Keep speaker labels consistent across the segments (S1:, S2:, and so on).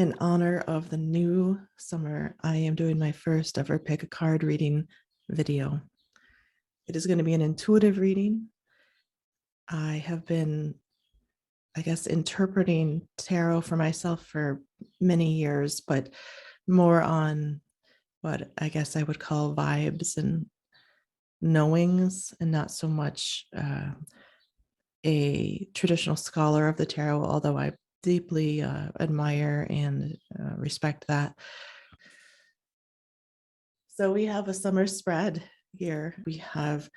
S1: In honor of the new summer, I am doing my first ever pick a card reading video. It is going to be an intuitive reading. I have been, interpreting tarot for myself for many years, but more on what I guess I would call vibes and knowings, and not so much a traditional scholar of the tarot, although I deeply admire and respect that. So we have a summer spread here. We have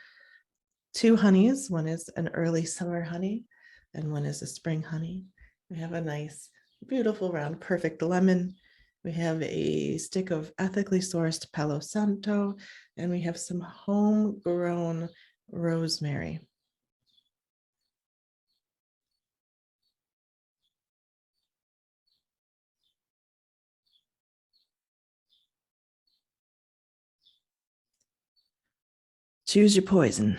S1: two honeys. One is an early summer honey and one is a spring honey. We have a nice, beautiful, round, perfect lemon. We have a stick of ethically sourced Palo Santo, and we have some homegrown rosemary. Choose your poison.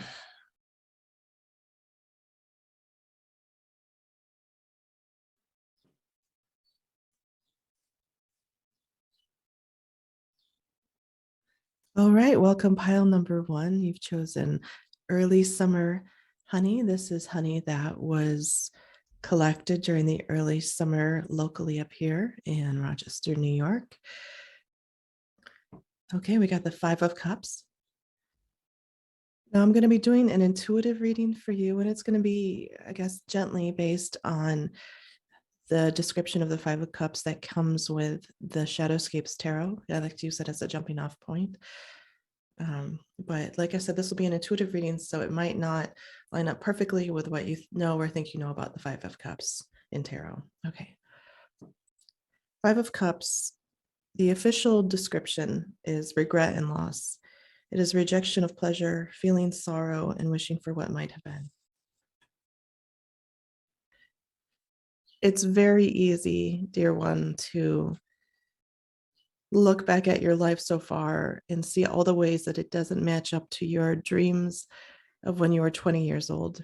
S1: All right, welcome pile number one. You've chosen early summer honey. This is honey that was collected during the early summer locally up here in Rochester, New York. Okay, we got the 5 of Cups. Now I'm going to be doing an intuitive reading for you, and it's going to be, I guess, gently based on the description of the 5 of Cups that comes with the Shadowscapes tarot. I like to use that as a jumping off point. But like I said, this will be an intuitive reading, so it might not line up perfectly with what you know or think you know about the 5 of Cups in tarot. Okay. 5 of Cups, the official description is regret and loss. It is rejection of pleasure, feeling sorrow, and wishing for what might have been. It's very easy, dear one, to look back at your life so far and see all the ways that it doesn't match up to your dreams of when you were 20 years old.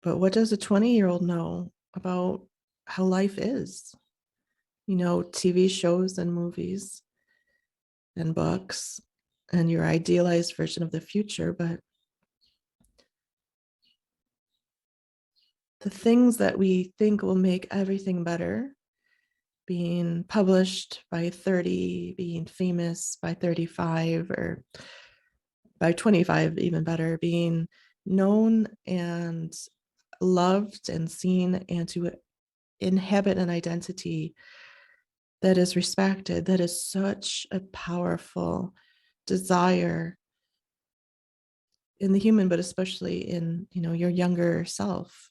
S1: But what does a 20-year-old know about how life is? You know, TV shows and movies and books and your idealized version of the future, but the things that we think will make everything better, being published by 30, being famous by 35, or by 25, even better, being known and loved and seen, and to inhabit an identity that is respected, that is such a powerful desire in the human, but especially in, your younger self.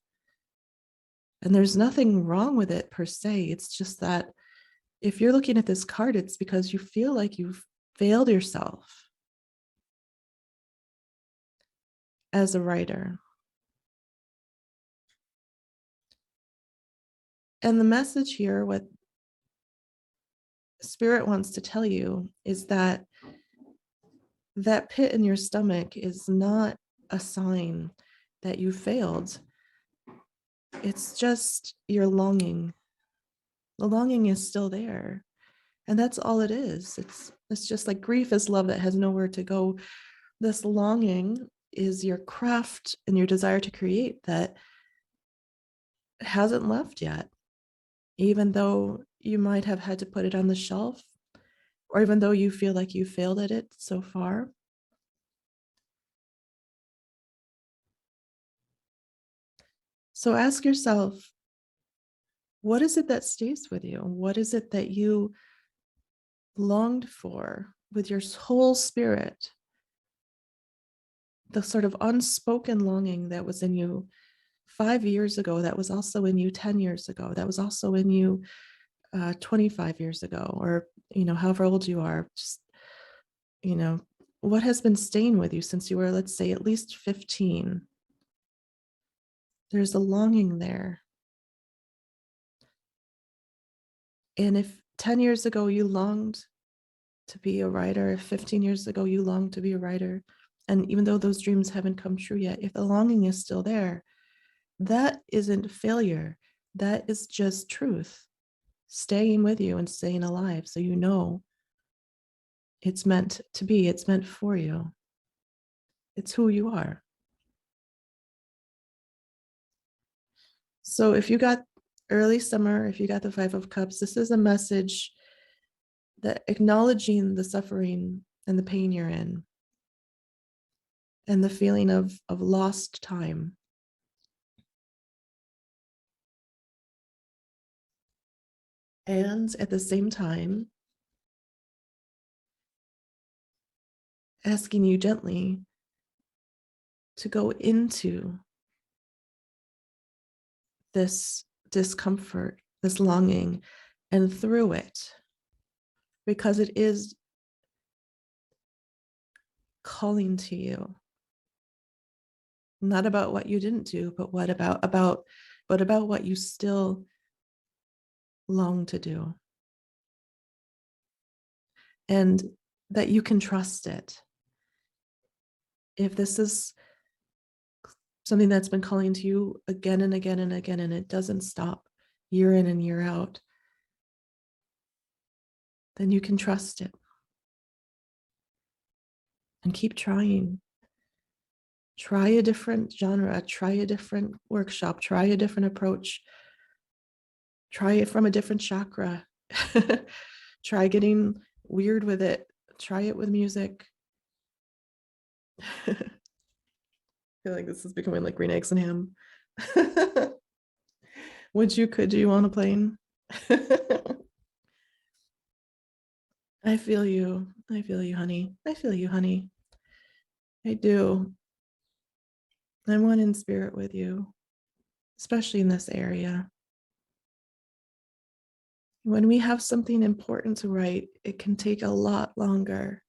S1: And there's nothing wrong with it per se. It's just that if you're looking at this card, it's because you feel like you've failed yourself as a writer. And the message here, what Spirit wants to tell you, is that that pit in your stomach is not a sign that you failed. It's just your longing. The longing is still there. And that's all it is. It's just like grief is love that has nowhere to go. This longing is your craft and your desire to create that hasn't left yet, even though you might have had to put it on the shelf, or even though you feel like you failed at it so far. So ask yourself, what is it that stays with you? What is it that you longed for with your whole spirit? The sort of unspoken longing that was in you 5 years ago, that was also in you 10 years ago, that was also in you 25 years ago, or, however old you are. Just, what has been staying with you since you were, let's say, at least 15? There's a longing there. And if 10 years ago you longed to be a writer, if 15 years ago you longed to be a writer, and even though those dreams haven't come true yet, if the longing is still there, that isn't failure. That is just truth staying with you and staying alive. So you know it's meant to be, it's meant for you. It's who you are. So if you got early summer, if you got the Five of Cups, this is a message that acknowledging the suffering and the pain you're in and the feeling of lost time. And at the same time, asking you gently to go into this discomfort, this longing, and through it, because it is calling to you. Not about what you didn't do, but about what you still long to do. And that you can trust it. If this is something that's been calling to you again and again and again, and it doesn't stop year in and year out, then you can trust it and keep trying. Try a different genre, try a different workshop, try a different approach, try it from a different chakra. Try getting weird with it, try it with music. I feel like this is becoming like green eggs and ham. Could you on a plane? I feel you. I feel you, honey. I feel you, honey. I do. I'm one in spirit with you, especially in this area. When we have something important to write, it can take a lot longer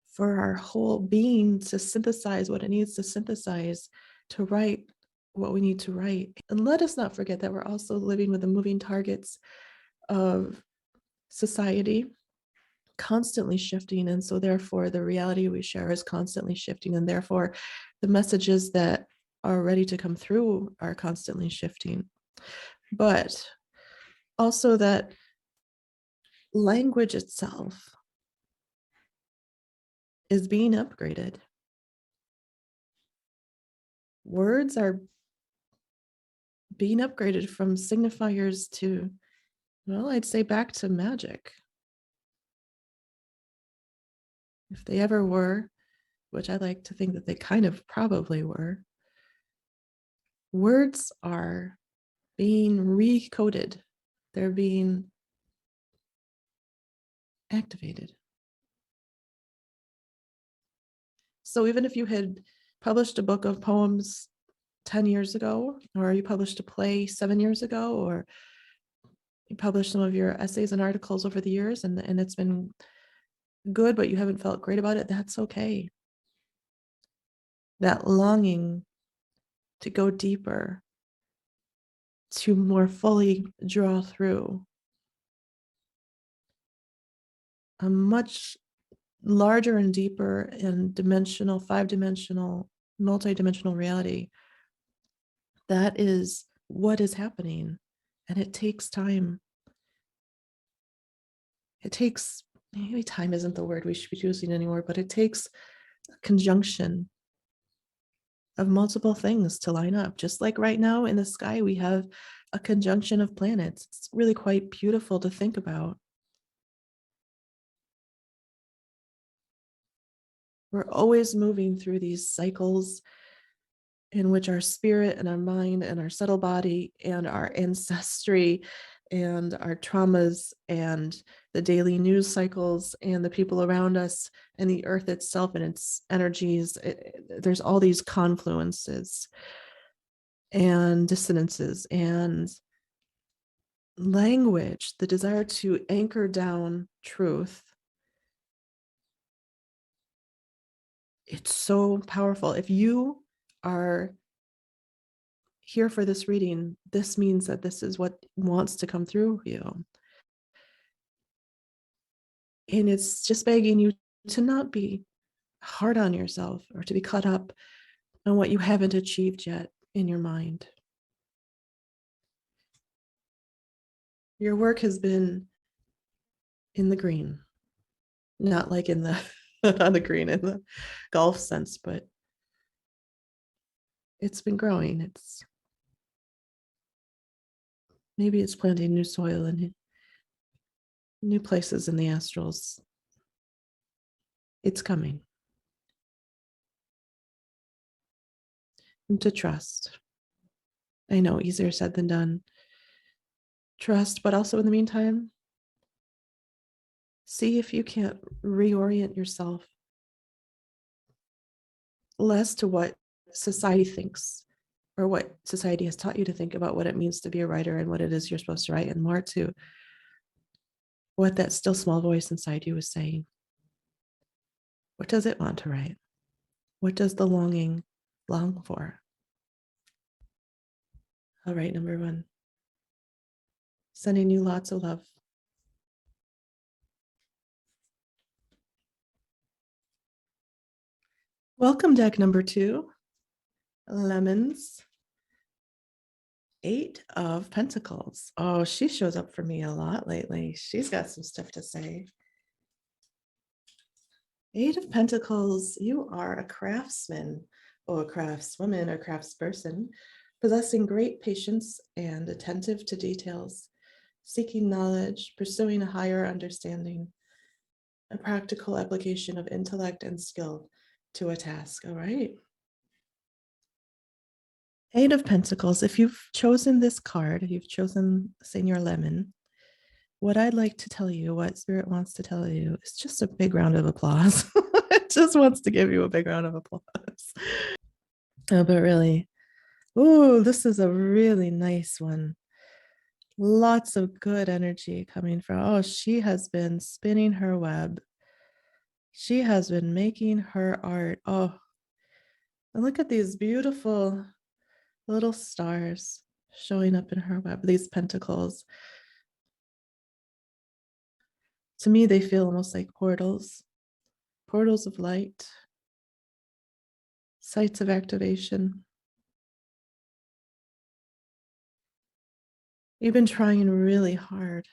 S1: for our whole being to synthesize what it needs to synthesize to write what we need to write. And let us not forget that we're also living with the moving targets of society constantly shifting. And so therefore the reality we share is constantly shifting. And therefore the messages that are ready to come through are constantly shifting. But also that language itself is being upgraded. Words are being upgraded from signifiers to, well, I'd say back to magic. If they ever were, which I like to think that they kind of probably were, words are being recoded. They're being activated. So even if you had published a book of poems 10 years ago, or you published a play 7 years ago, or you published some of your essays and articles over the years and it's been good, but you haven't felt great about it, that's okay. That longing to go deeper, to more fully draw through a much larger and deeper and dimensional, 5-dimensional, multi-dimensional reality. That is what is happening. And it takes time. It takes, maybe time isn't the word we should be using anymore, but it takes a conjunction of multiple things to line up. Just like right now in the sky, we have a conjunction of planets. It's really quite beautiful to think about. We're always moving through these cycles in which our spirit and our mind and our subtle body and our ancestry and our traumas and the daily news cycles and the people around us and the earth itself and its energies, there's all these confluences and dissonances, and language, the desire to anchor down truth, it's so powerful. If you are here for this reading, this means that this is what wants to come through you. And it's just begging you to not be hard on yourself or to be caught up on what you haven't achieved yet in your mind. Your work has been in the green, not like in the on the green in the golf sense, but it's been growing. It's maybe it's planting new soil and new places in the astrals. It's coming. And to trust. I know, easier said than done. Trust, but also in the meantime, see if you can't reorient yourself less to what society thinks or what society has taught you to think about what it means to be a writer and what it is you're supposed to write, and more to what that still small voice inside you is saying. What does it want to write? What does the longing long for? All right, number one. Sending you lots of love. Welcome, deck number two. Lemons. 8 of Pentacles. Oh, she shows up for me a lot lately. She's got some stuff to say. 8 of Pentacles, you are a craftsman or a craftswoman or craftsperson, possessing great patience and attentive to details, seeking knowledge, pursuing a higher understanding, a practical application of intellect and skill to a task. All right. 8 of Pentacles. If you've chosen this card, if you've chosen Senior Lemon, what I'd like to tell you, what Spirit wants to tell you, is just a big round of applause. It just wants to give you a big round of applause. Oh, but really, oh, this is a really nice one. Lots of good energy coming from. Oh, she has been spinning her web. She has been making her art. Oh, and look at these beautiful little stars showing up in her web, these pentacles. To me, they feel almost like portals, portals of light, sites of activation. You've been trying really hard.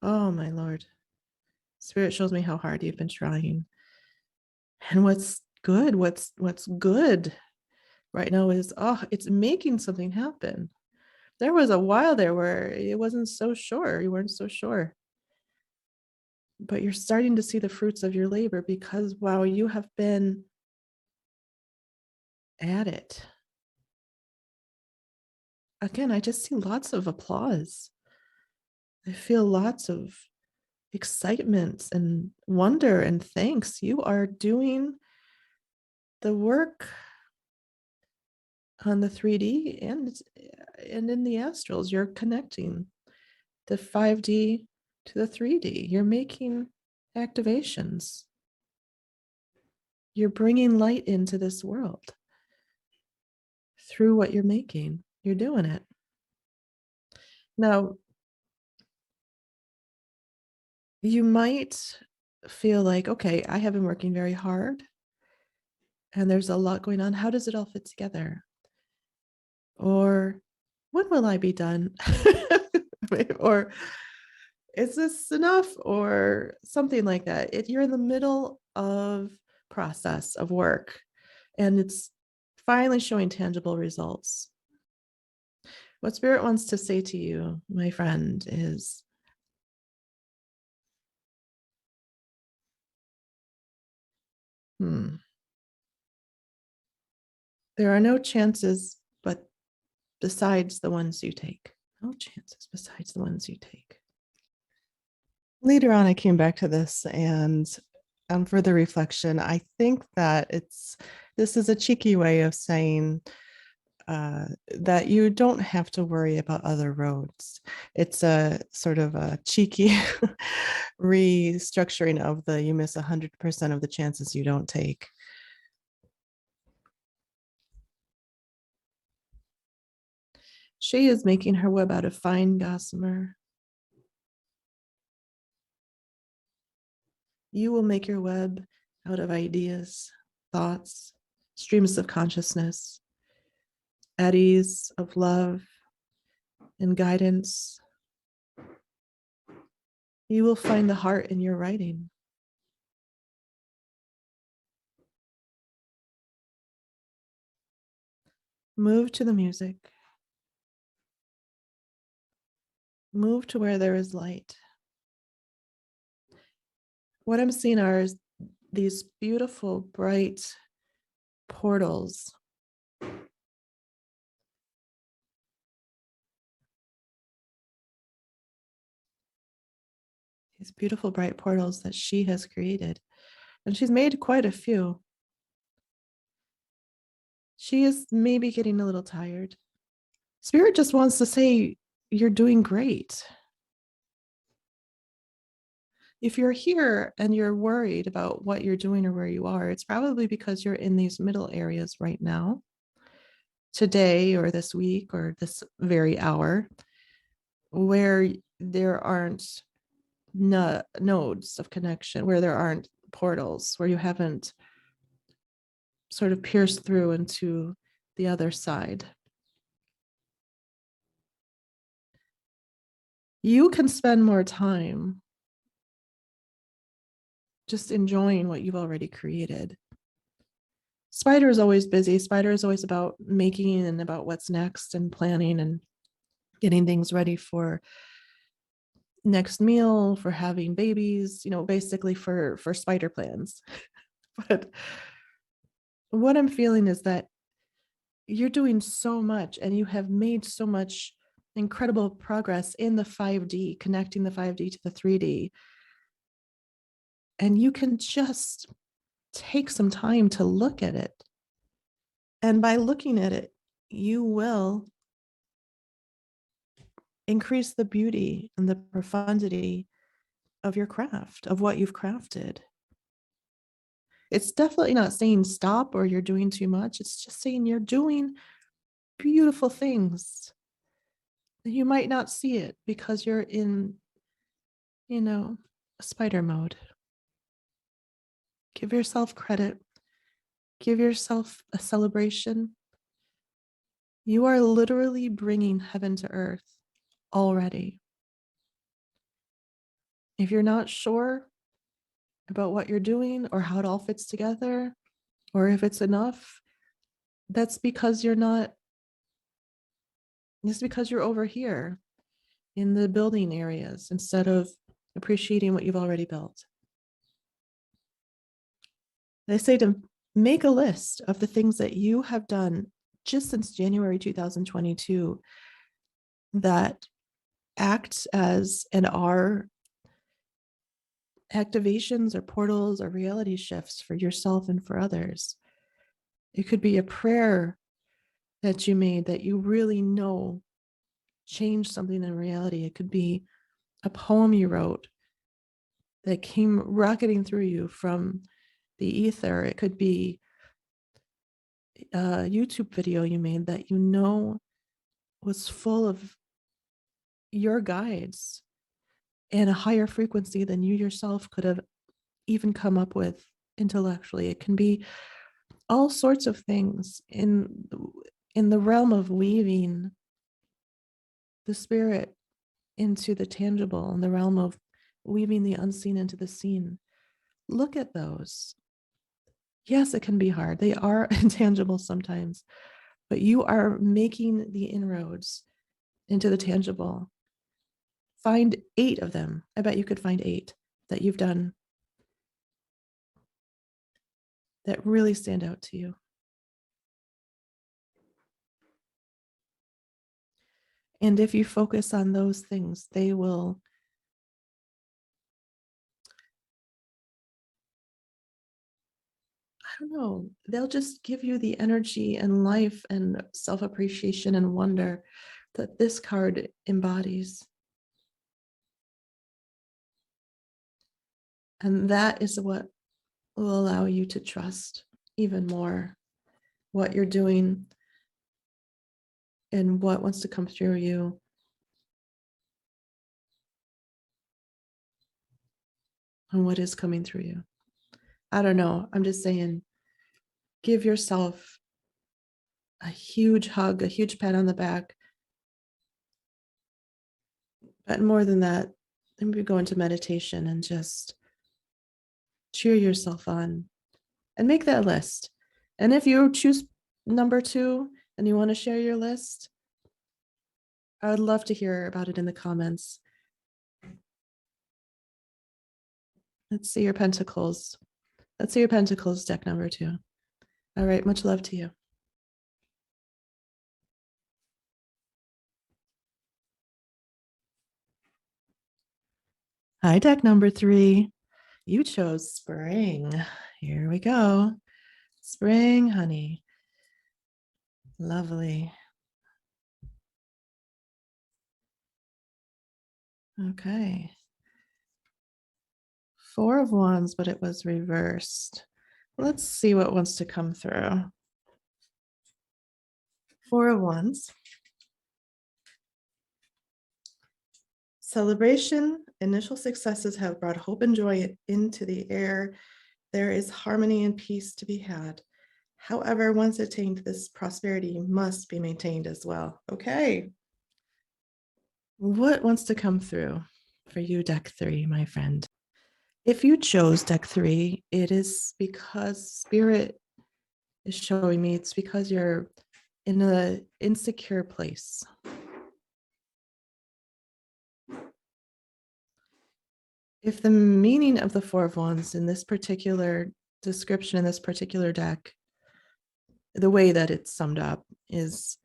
S1: Oh, my Lord. Spirit shows me how hard you've been trying. And what's good, what's good right now is, oh, it's making something happen. There was a while there where it wasn't so sure. You weren't so sure. But you're starting to see the fruits of your labor because, wow, you have been at it. Again, I just see lots of applause. I feel lots of excitement and wonder and thanks. You are doing the work on the 3D and in the astrals. You're connecting the 5D to the 3D. You're making activations. You're bringing light into this world through what you're making. You're doing it. Now, you might feel like, okay, I have been working very hard and there's a lot going on. How does it all fit together? Or when will I be done? Or is this enough? Or something like that. You're in the middle of process of work and it's finally showing tangible results. What Spirit wants to say to you, my friend, is there are no chances but besides the ones you take. No chances besides the ones you take. Later on, I came back to this and on further reflection, I think that this is a cheeky way of saying that you don't have to worry about other roads. It's a sort of a cheeky restructuring of the you miss 100% of the chances you don't take. She is making her web out of fine gossamer. You will make your web out of ideas, thoughts, streams of consciousness, eddies of love and guidance. You will find the heart in your writing. Move to the music. Move to where there is light. What I'm seeing are these beautiful, bright portals. These beautiful, bright portals that she has created. And she's made quite a few. She is maybe getting a little tired. Spirit just wants to say, you're doing great. If you're here and you're worried about what you're doing or where you are, it's probably because you're in these middle areas right now, today or this week or this very hour, where there aren't nodes of connection, where there aren't portals, where you haven't sort of pierced through into the other side. You can spend more time just enjoying what you've already created. Spider is always busy. Spider is always about making and about what's next and planning and getting things ready for next meal, for having babies, basically for spider plans. But what I'm feeling is that you're doing so much and you have made so much incredible progress in the 5D, connecting the 5D to the 3D. And you can just take some time to look at it. And by looking at it, you will increase the beauty and the profundity of your craft, of what you've crafted. It's definitely not saying stop or you're doing too much. It's just saying you're doing beautiful things. You might not see it because you're in, spider mode. Give yourself credit. Give yourself a celebration. You are literally bringing heaven to earth already. If you're not sure about what you're doing or how it all fits together, or if it's enough, that's because you're not, it's because you're over here in the building areas instead of appreciating what you've already built. They say to make a list of the things that you have done just since January 2022 that act as and are activations or portals or reality shifts for yourself and for others. It could be a prayer that you made that you really know changed something in reality. It could be a poem you wrote that came rocketing through you from the ether. It could be a YouTube video you made that was full of your guides and a higher frequency than you yourself could have even come up with intellectually. It can be all sorts of things in the realm of weaving the spirit into the tangible, in the realm of weaving the unseen into the seen. Look at those. Yes, it can be hard. They are intangible sometimes, but you are making the inroads into the tangible. Find 8 of them. I bet you could find 8 that you've done that really stand out to you. And if you focus on those things, they will I don't know, they'll just give you the energy and life and self-appreciation and wonder that this card embodies. And that is what will allow you to trust even more what you're doing and what wants to come through you. And what is coming through you. I don't know. I'm just saying, give yourself a huge hug, a huge pat on the back. But more than that, maybe go into meditation and just cheer yourself on and make that list. And if you choose number 2 and you want to share your list, I would love to hear about it in the comments. Let's see your pentacles. Let's see your pentacles, deck number 2. All right, much love to you. Hi, deck number 3. You chose spring. Here we go. Spring, honey. Lovely. Okay. 4 of Wands, but it was reversed. Let's see what wants to come through. 4 of Wands. Celebration, initial successes have brought hope and joy into the air. There is harmony and peace to be had. However, once attained, this prosperity must be maintained as well. Okay. What wants to come through for you, deck 3, my friend? If you chose deck 3, it is because Spirit is showing me it's because you're in an insecure place. If the meaning of the 4 of Wands in this particular description, in this particular deck, the way that it's summed up is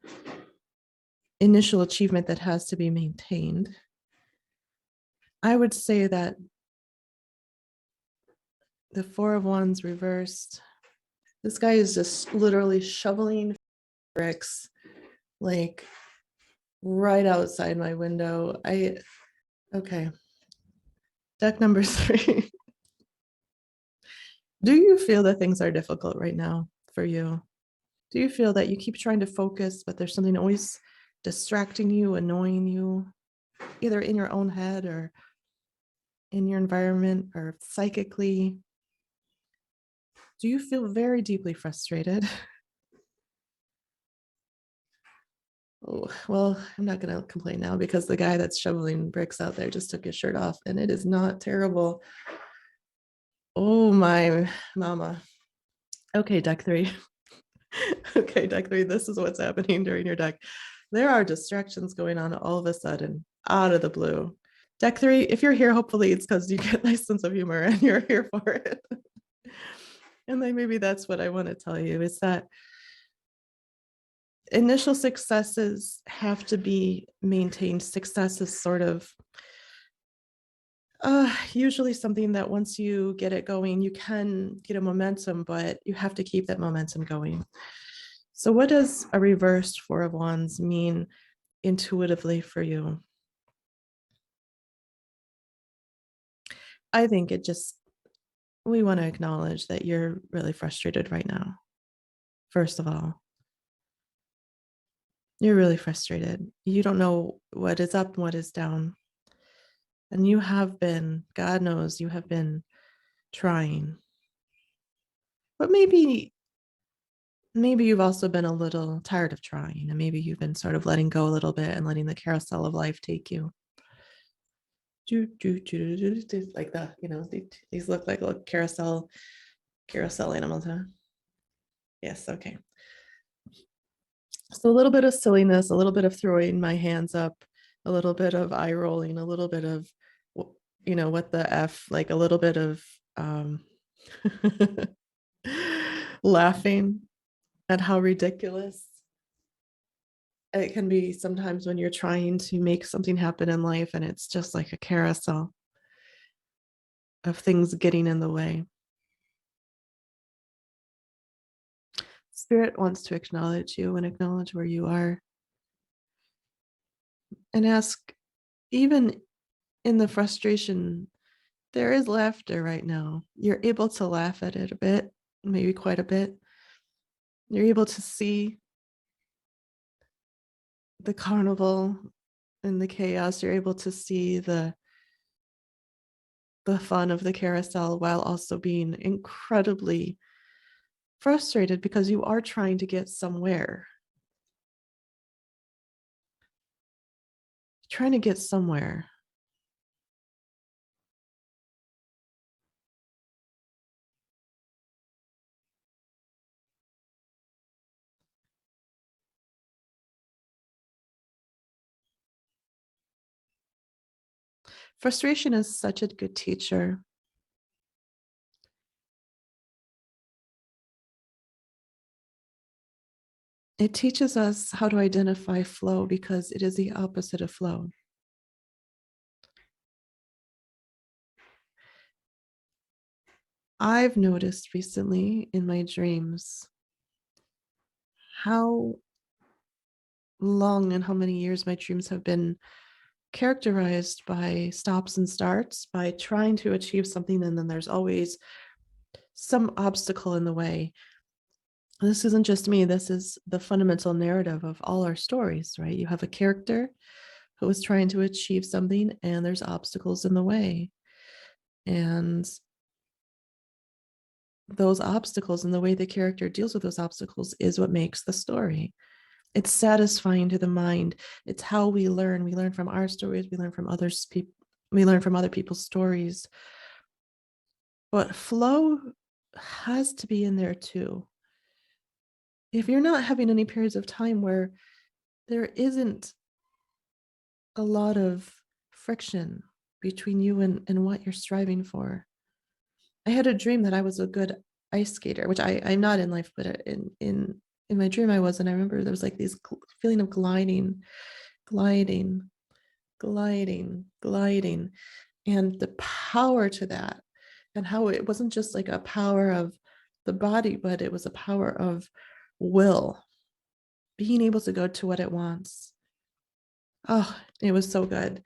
S1: initial achievement that has to be maintained, I would say that the 4 of Wands reversed, this guy is just literally shoveling bricks like right outside my window. Okay. Deck number 3. Do you feel that things are difficult right now for you? Do you feel that you keep trying to focus, but there's something always distracting you, annoying you, either in your own head or in your environment or psychically? Do you feel very deeply frustrated? Oh, well, I'm not going to complain now because the guy that's shoveling bricks out there just took his shirt off and it is not terrible. Oh, my mama. Okay, deck 3. Okay, deck 3, this is what's happening during your deck. There are distractions going on all of a sudden, out of the blue. Deck 3, if you're here, hopefully it's because you get my sense of humor and you're here for it. And then maybe that's what I want to tell you is that initial successes have to be maintained. Success is sort of usually something that once you get it going, you can get a momentum, but you have to keep that momentum going. So what does a reversed 4 of Wands mean intuitively for you? I think we want to acknowledge that you're really frustrated right now. First of all, you're really frustrated. You don't know what is up and what is down. And you have been, God knows, you have been trying. But maybe you've also been a little tired of trying, and maybe you've been sort of letting go a little bit and letting the carousel of life take you. Like that, these look like little carousel animals, huh? Yes, okay. So a little bit of silliness, a little bit of throwing my hands up, a little bit of eye rolling, a little bit of, what the F, like a little bit of laughing at how ridiculous it can be sometimes when you're trying to make something happen in life and it's just like a carousel of things getting in the way. Spirit wants to acknowledge you and acknowledge where you are and ask, even in the frustration, there is laughter right now. You're able to laugh at it a bit, maybe quite a bit. You're able to see the carnival and the chaos. You're able to see the fun of the carousel while also being incredibly frustrated because you are trying to get somewhere. Trying to get somewhere. Frustration is such a good teacher. It teaches us how to identify flow because it is the opposite of flow. I've noticed recently in my dreams how long and how many years my dreams have been characterized by stops and starts, by trying to achieve something, and then there's always some obstacle in the way. This isn't just me, this is the fundamental narrative of all our stories, right? You have a character who is trying to achieve something, and there's obstacles in the way. And those obstacles and the way the character deals with those obstacles is what makes the story. It's satisfying to the mind. It's how we learn. We learn from our stories, we learn from others people, we learn from other people's stories. But flow has to be in there too. If you're not having any periods of time where there isn't a lot of friction between you and what you're striving for. I had a dream that I was a good ice skater, which I'm not in life, but in my dream I was, and I remember there was like this feeling of gliding, gliding, gliding, gliding, and the power to that, and how it wasn't just like a power of the body, but it was a power of will, being able to go to what it wants. Oh, it was so good.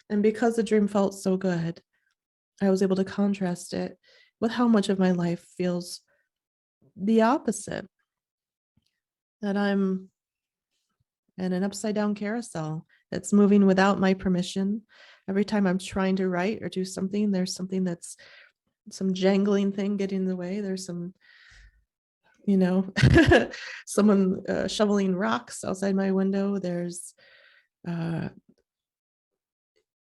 S1: And because the dream felt so good, I was able to contrast it with how much of my life feels the opposite, that I'm in an upside down carousel that's moving without my permission. Every time I'm trying to write or do something, there's something that's some jangling thing getting in the way. There's some, you know, someone shoveling rocks outside my window. There's uh,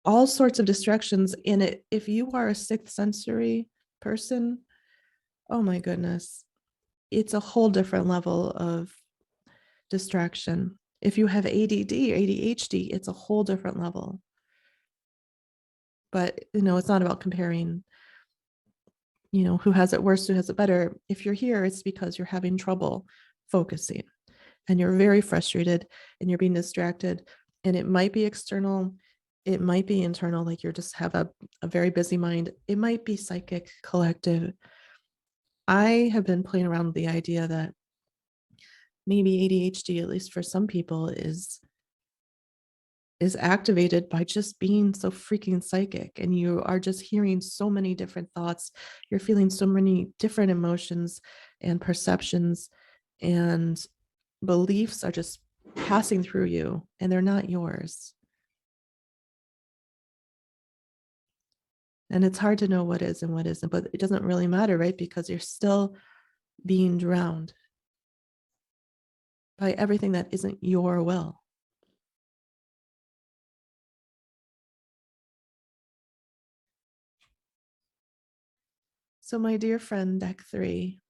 S1: all sorts of distractions in it. If you are a sixth sensory person, oh my goodness, it's a whole different level of distraction. If you have ADD or ADHD, it's a whole different level. But, it's not about comparing, who has it worse, who has it better. If you're here, it's because you're having trouble focusing and you're very frustrated and you're being distracted. And it might be external, it might be internal, like you just have a very busy mind. It might be psychic, collective. I have been playing around with the idea that maybe ADHD, at least for some people, is activated by just being so freaking psychic, and you are just hearing so many different thoughts, you're feeling so many different emotions and perceptions, and beliefs are just passing through you and they're not yours. And it's hard to know what is and what isn't, but it doesn't really matter, right? Because you're still being drowned by everything that isn't your will. So, my dear friend, deck 3,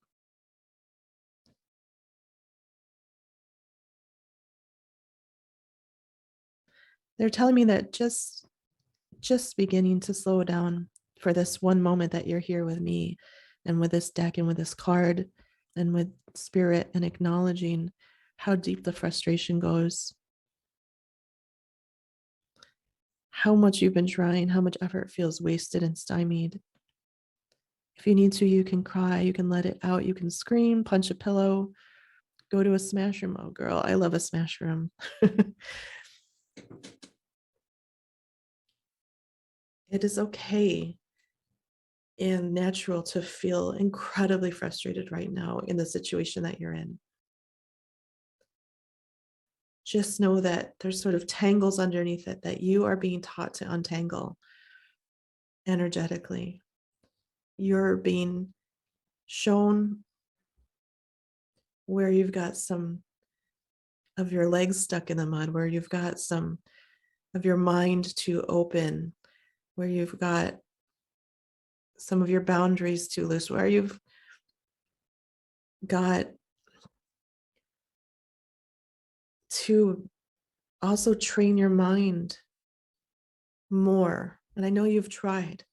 S1: they're telling me that just beginning to slow down for this one moment that you're here with me and with this deck and with this card and with spirit, and acknowledging how deep the frustration goes, how much you've been trying, how much effort feels wasted and stymied. If you need to, you can cry, you can let it out, you can scream, punch a pillow, go to a smash room. Oh, girl, I love a smash room. It is okay and natural to feel incredibly frustrated right now in the situation that you're in. Just know that there's sort of tangles underneath it that you are being taught to untangle energetically. You're being shown where you've got some of your legs stuck in the mud, where you've got some of your mind to open, where you've got some of your boundaries too loose, where you've got to also train your mind more And I know you've tried,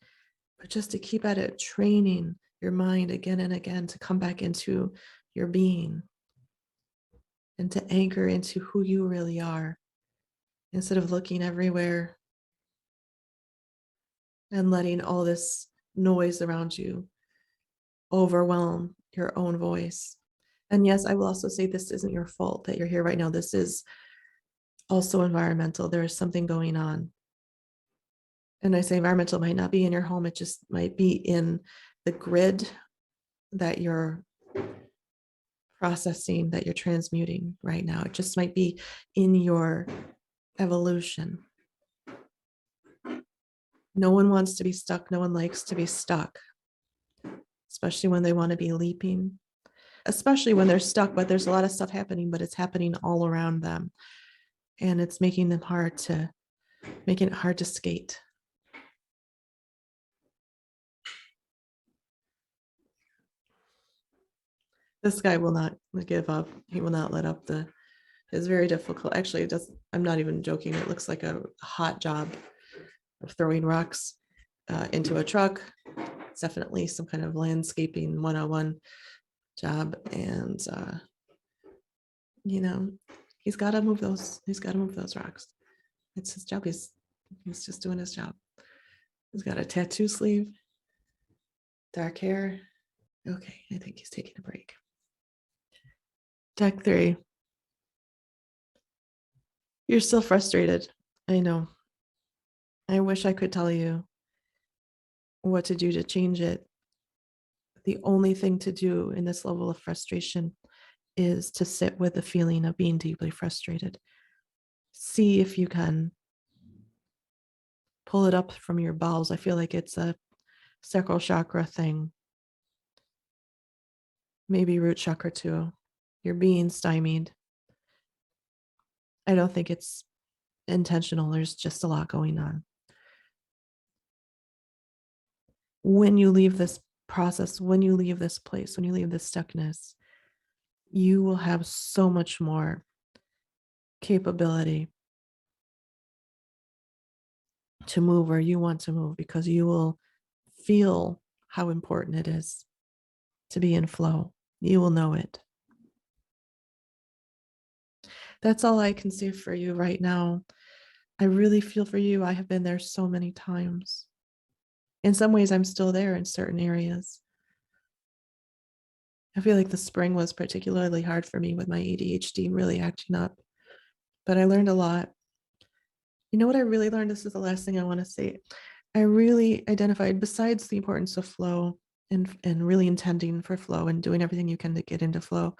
S1: but just to keep at it, training your mind again and again to come back into your being and to anchor into who you really are instead of looking everywhere and letting all this noise around you overwhelm your own voice. And yes, I will also say this isn't your fault that you're here right now. This is also environmental. There is something going on. And I say environmental might not be in your home, it just might be in the grid that you're processing, that you're transmuting right now. It just might be in your evolution. No one wants to be stuck. No one likes to be stuck, especially when they want to be leaping, especially when they're stuck, but there's a lot of stuff happening, but it's happening all around them. And it's making it hard to skate. This guy will not give up. He will not let up. It's very difficult. Actually, I'm not even joking. It looks like a hot job of throwing rocks into a truck. It's definitely some kind of landscaping 101 job. And, he's got to move those rocks. It's his job. He's just doing his job. He's got a tattoo sleeve, dark hair. Okay, I think he's taking a break. Deck 3. You're still frustrated. I know. I wish I could tell you what to do to change it. The only thing to do in this level of frustration is to sit with the feeling of being deeply frustrated. See if you can pull it up from your bowels. I feel like it's a sacral chakra thing. Maybe root chakra too. You're being stymied. I don't think it's intentional. There's just a lot going on. When you leave this process, when you leave this place, when you leave this stuckness, you will have so much more capability to move where you want to move, because you will feel how important it is to be in flow. You will know it. That's all I can say for you right now. I really feel for you. I have been there so many times. In some ways, I'm still there in certain areas. I feel like the spring was particularly hard for me with my ADHD really acting up, but I learned a lot. You know what I really learned? This is the last thing I want to say. I really identified, besides the importance of flow and really intending for flow and doing everything you can to get into flow,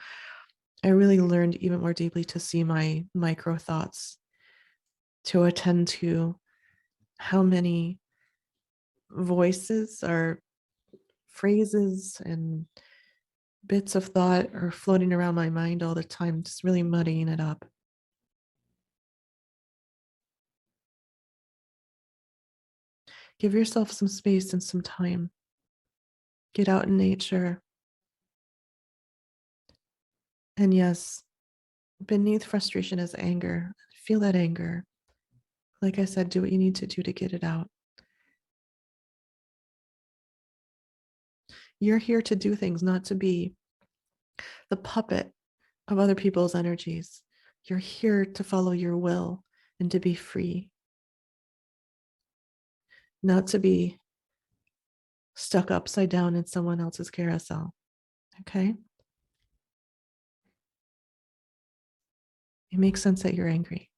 S1: I really learned even more deeply to see my micro thoughts, to attend to how many voices or phrases and bits of thought are floating around my mind all the time, just really muddying it up. Give yourself some space and some time. Get out in nature. And yes, beneath frustration is anger. Feel that anger. Like I said, do what you need to do to get it out. You're here to do things, not to be the puppet of other people's energies. You're here to follow your will and to be free, not to be stuck upside down in someone else's carousel. Okay? It makes sense that you're angry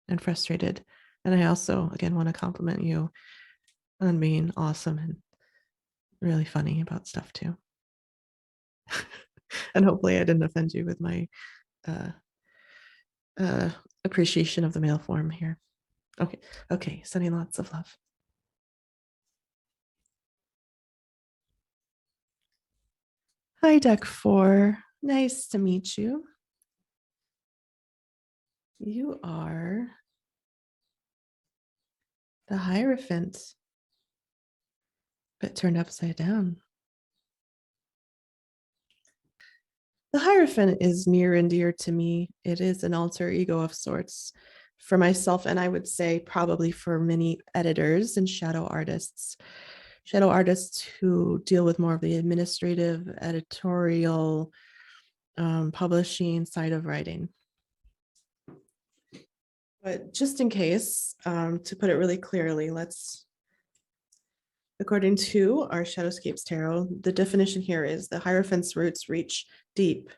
S1: and frustrated. And I also, again, want to compliment you on being awesome and really funny about stuff too. And hopefully I didn't offend you with my uh, appreciation of the male form here. Okay, sending lots of love. Hi, deck 4. Nice to meet you. You are the Hierophant, but turned upside down. The Hierophant is near and dear to me. It is an alter ego of sorts. for myself, and I would say probably for many editors and shadow artists who deal with more of the administrative, editorial, publishing side of writing. But just in case, to put it really clearly, according to our Shadowscapes Tarot, the definition here is the Hierophant's roots reach deep,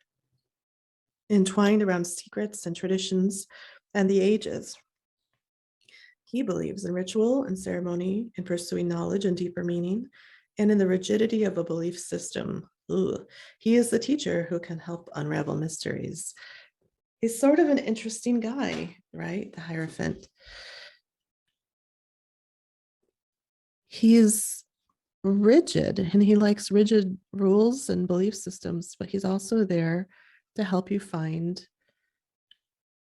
S1: entwined around secrets and traditions and the ages. He believes in ritual and ceremony, in pursuing knowledge and deeper meaning, and in the rigidity of a belief system. Ooh. He is the teacher who can help unravel mysteries. He's sort of an interesting guy, right? The Hierophant. He is rigid and he likes rigid rules and belief systems, but he's also there to help you find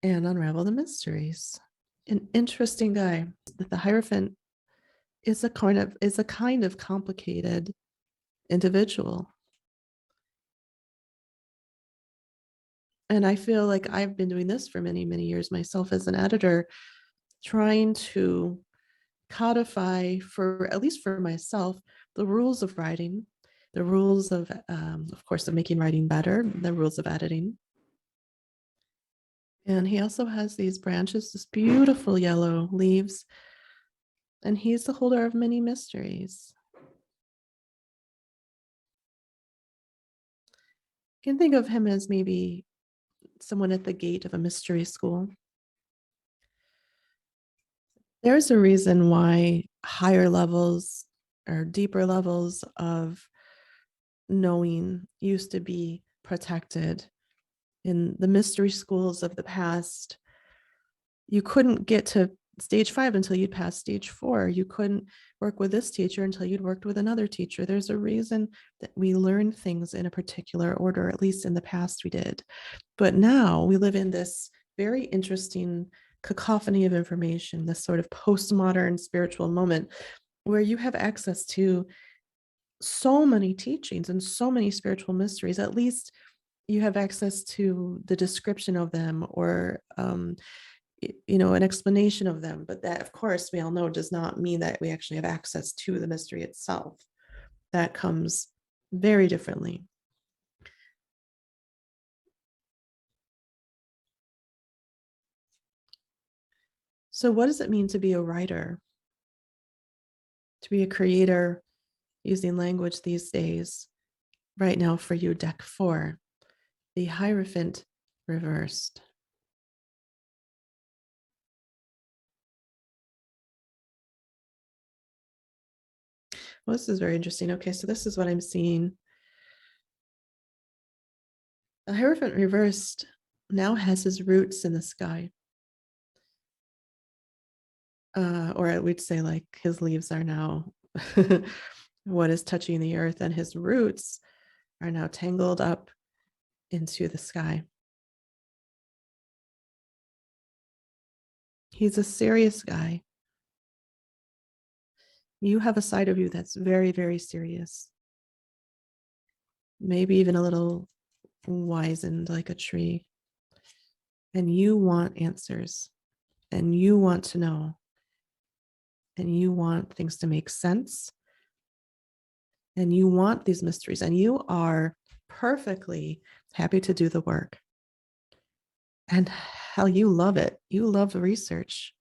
S1: and unravel the mysteries. An interesting guy. The Hierophant is a kind of complicated individual. And I feel like I've been doing this for many, many years myself as an editor, trying to codify, for at least for myself, the rules of writing, the rules of course, of making writing better, the rules of editing. And he also has these branches, this beautiful yellow leaves, and he's the holder of many mysteries. You can think of him as maybe someone at the gate of a mystery school. There's a reason why higher levels or deeper levels of knowing used to be protected. In the mystery schools of the past, you couldn't get to stage 5 until you'd passed stage 4. You couldn't work with this teacher until you'd worked with another teacher. There's a reason that we learn things in a particular order, at least in the past we did. But now we live in this very interesting cacophony of information, this sort of postmodern spiritual moment where you have access to so many teachings and so many spiritual mysteries. At least you have access to the description of them, or an explanation of them. But that, of course, we all know does not mean that we actually have access to the mystery itself. That comes very differently. So what does it mean to be a writer, to be a creator using language these days? Right now for you, deck 4, the Hierophant reversed. Well, this is very interesting. Okay, so this is what I'm seeing. The Hierophant reversed now has his roots in the sky. Or I would say like his leaves are now what is touching the earth, and his roots are now tangled up into the sky. He's a serious guy. You have a side of you that's very, very serious. Maybe even a little wizened like a tree. And you want answers. And you want to know. And you want things to make sense. And you want these mysteries. And you are perfectly happy to do the work. And hell, you love it. You love the research.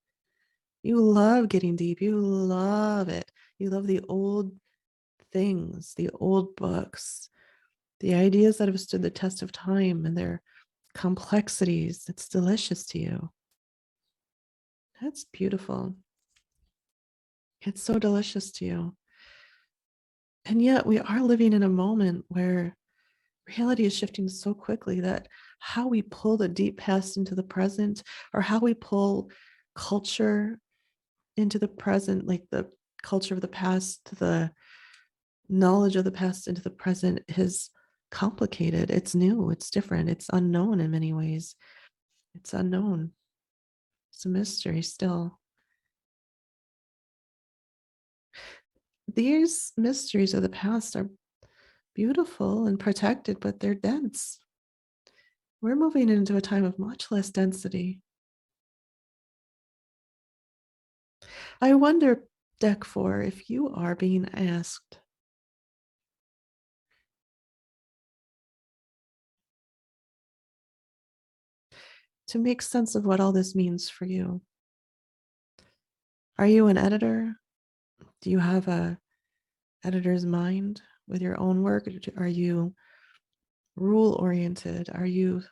S1: You love getting deep. You love it. You love the old things, the old books, the ideas that have stood the test of time and their complexities. It's delicious to you. That's beautiful. It's so delicious to you. And yet we are living in a moment where reality is shifting so quickly that how we pull the deep past into the present, or how we pull culture into the present, like the culture of the past, the knowledge of the past into the present, is complicated. It's new, it's different, it's unknown in many ways. It's unknown. It's a mystery still. These mysteries of the past are beautiful and protected, but they're dense. We're moving into a time of much less density. I wonder, deck 4, if you are being asked to make sense of what all this means for you. Are you an editor? Do you have a editor's mind with your own work? Are you rule oriented? Are you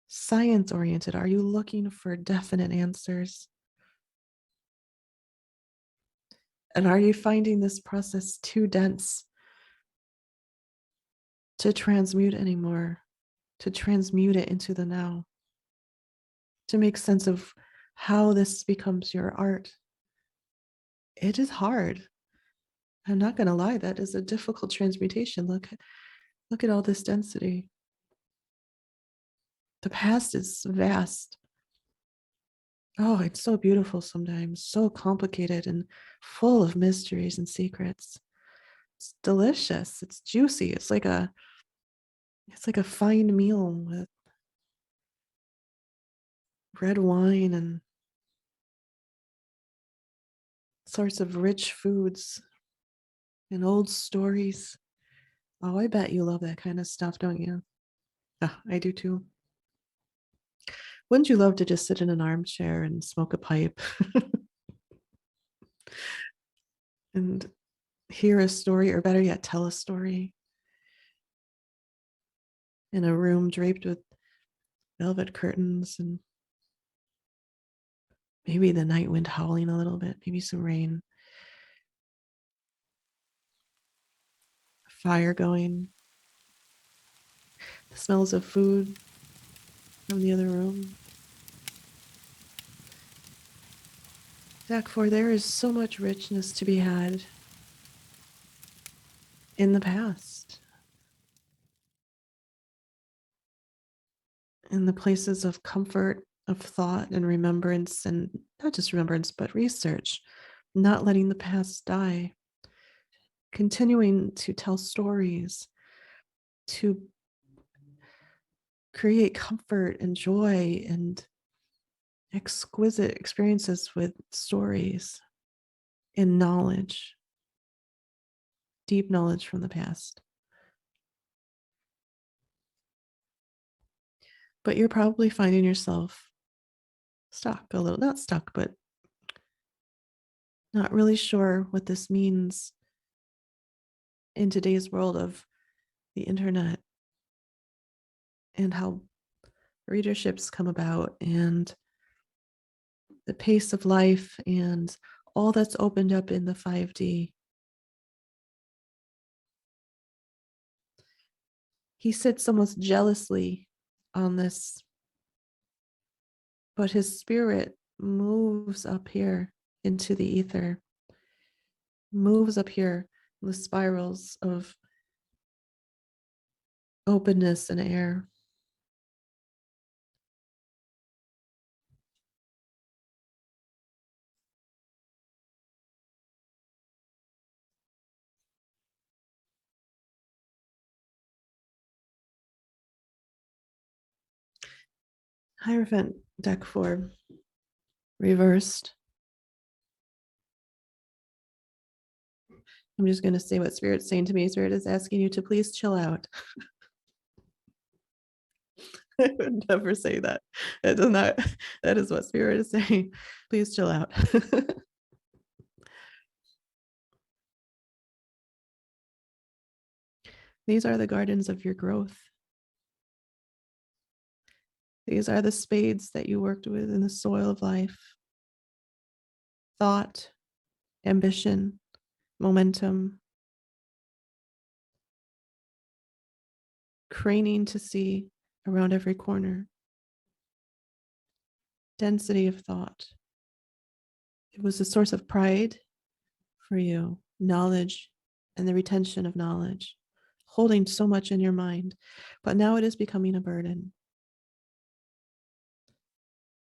S1: science oriented? Are you looking for definite answers? And are you finding this process too dense to transmute anymore, to transmute it into the now, to make sense of how this becomes your art? It is hard. I'm not going to lie, that is a difficult transmutation. Look at all this density. The past is vast. Oh, it's so beautiful sometimes, so complicated and full of mysteries and secrets. It's delicious. It's juicy. It's like a fine meal with red wine and sorts of rich foods and old stories. Oh, I bet you love that kind of stuff, don't you? Yeah, I do too. Wouldn't you love to just sit in an armchair and smoke a pipe and hear a story, or better yet, tell a story in a room draped with velvet curtains and maybe the night wind howling a little bit, maybe some rain, fire going, the smells of food from the other room. Deck 4, there is so much richness to be had in the past, in the places of comfort, of thought and remembrance, and not just remembrance, but research, not letting the past die, continuing to tell stories, to create comfort and joy and exquisite experiences with stories and knowledge, deep knowledge from the past. But you're probably finding yourself stuck a little, not stuck, but not really sure what this means in today's world of the internet and how readerships come about and the pace of life and all that's opened up in the 5D. He sits almost jealously on this, but his spirit moves up here into the ether, moves up here in the spirals of openness and air. Hierophant deck 4, reversed. I'm just going to say what Spirit's saying to me. Spirit is asking you to please chill out. I would never say that. It does not. That is what Spirit is saying. Please chill out. These are the gardens of your growth. These are the spades that you worked with in the soil of life. Thought, ambition, momentum, craning to see around every corner, density of thought. It was a source of pride for you, knowledge and the retention of knowledge, holding so much in your mind, but now it is becoming a burden.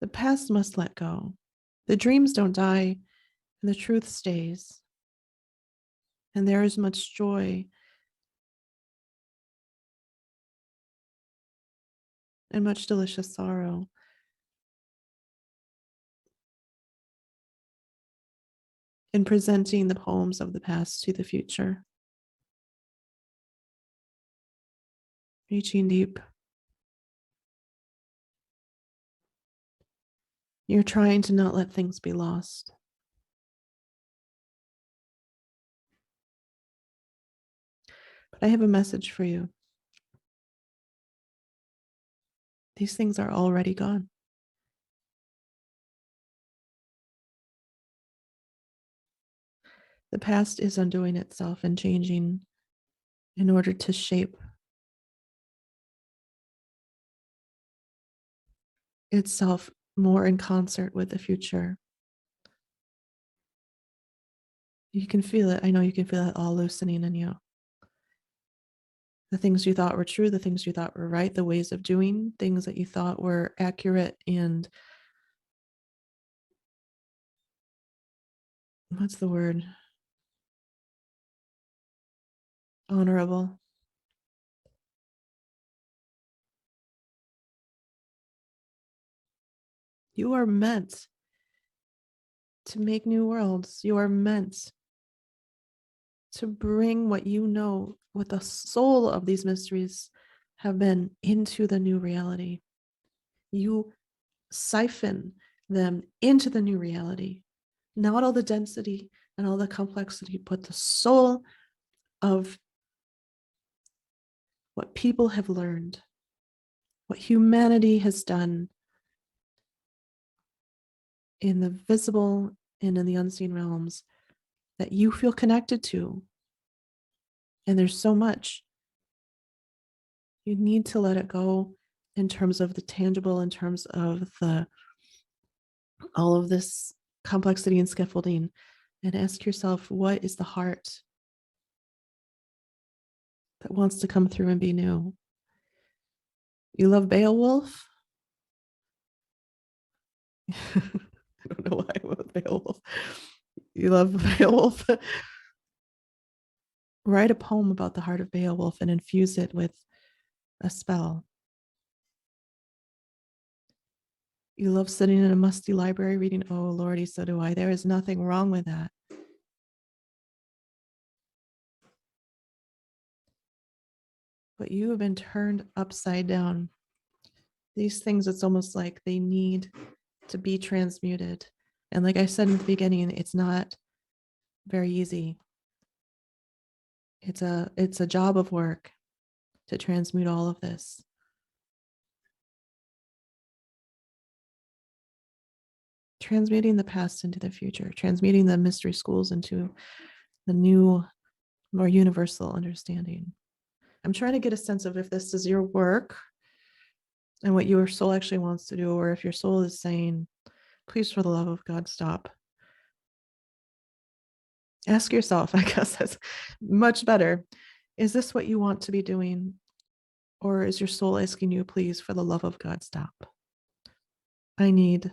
S1: The past must let go. The dreams don't die, and the truth stays. And there is much joy and much delicious sorrow. in presenting the poems of the past to the future. Reaching deep. You're trying to not let things be lost. But I have a message for you. These things are already gone. The past is undoing itself and changing in order to shape itself more in concert with the future. You can feel it. I know you can feel it all loosening in you. The things you thought were true, the things you thought were right, the ways of doing things that you thought were accurate and what's the word? Honorable. You are meant to make new worlds. You are meant to bring what you know, what the soul of these mysteries have been, into the new reality. You siphon them into the new reality. Not all the density and all the complexity, but the soul of what people have learned, what humanity has done in the visible and in the unseen realms that you feel connected to. And there's so much. You need to let it go in terms of the tangible, in terms of the all of this complexity and scaffolding, and ask yourself, what is the heart that wants to come through and be new? You love Beowulf? I don't know why I went with Beowulf. You love Beowulf? Write a poem about the heart of Beowulf and infuse it with a spell. You love sitting in a musty library reading, oh Lordy, so do I. There is nothing wrong with that. But you have been turned upside down. These things, it's almost like they need to be transmuted. And like I said in the beginning, it's not very easy. It's a job of work to transmute all of this. Transmuting the past into the future, transmuting the mystery schools into the new, more universal understanding. I'm trying to get a sense of if this is your work and what your soul actually wants to do, or if your soul is saying, please, for the love of God, stop. Ask yourself, I guess that's much better. Is this what you want to be doing? Or is your soul asking you, please, for the love of God, stop? I need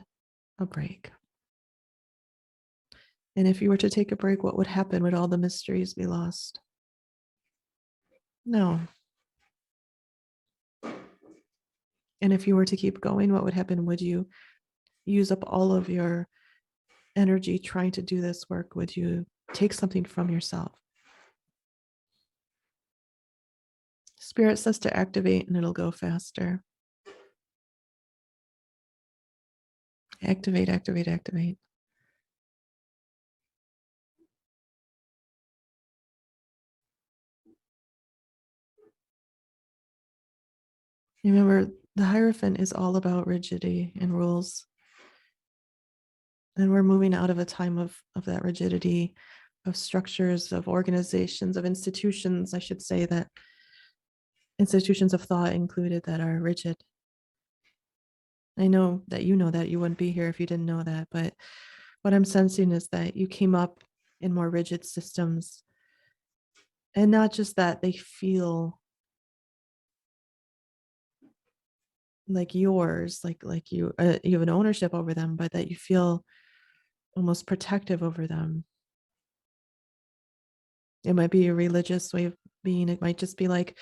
S1: a break. And if you were to take a break, what would happen? Would all the mysteries be lost? No. And if you were to keep going, what would happen? Would you use up all of your energy trying to do this work? Would you take something from yourself? Spirit says to activate and it'll go faster. Activate, activate, activate. Remember, the Hierophant is all about rigidity and rules. And we're moving out of a time of that rigidity, of structures, of organizations, of institutions, I should say, that institutions of thought included, that are rigid. I know that you know that. You wouldn't be here if you didn't know that. But what I'm sensing is that you came up in more rigid systems. And not just that they feel like yours, like you have an ownership over them, but that you feel almost protective over them. It might be a religious way of being. It might just be like,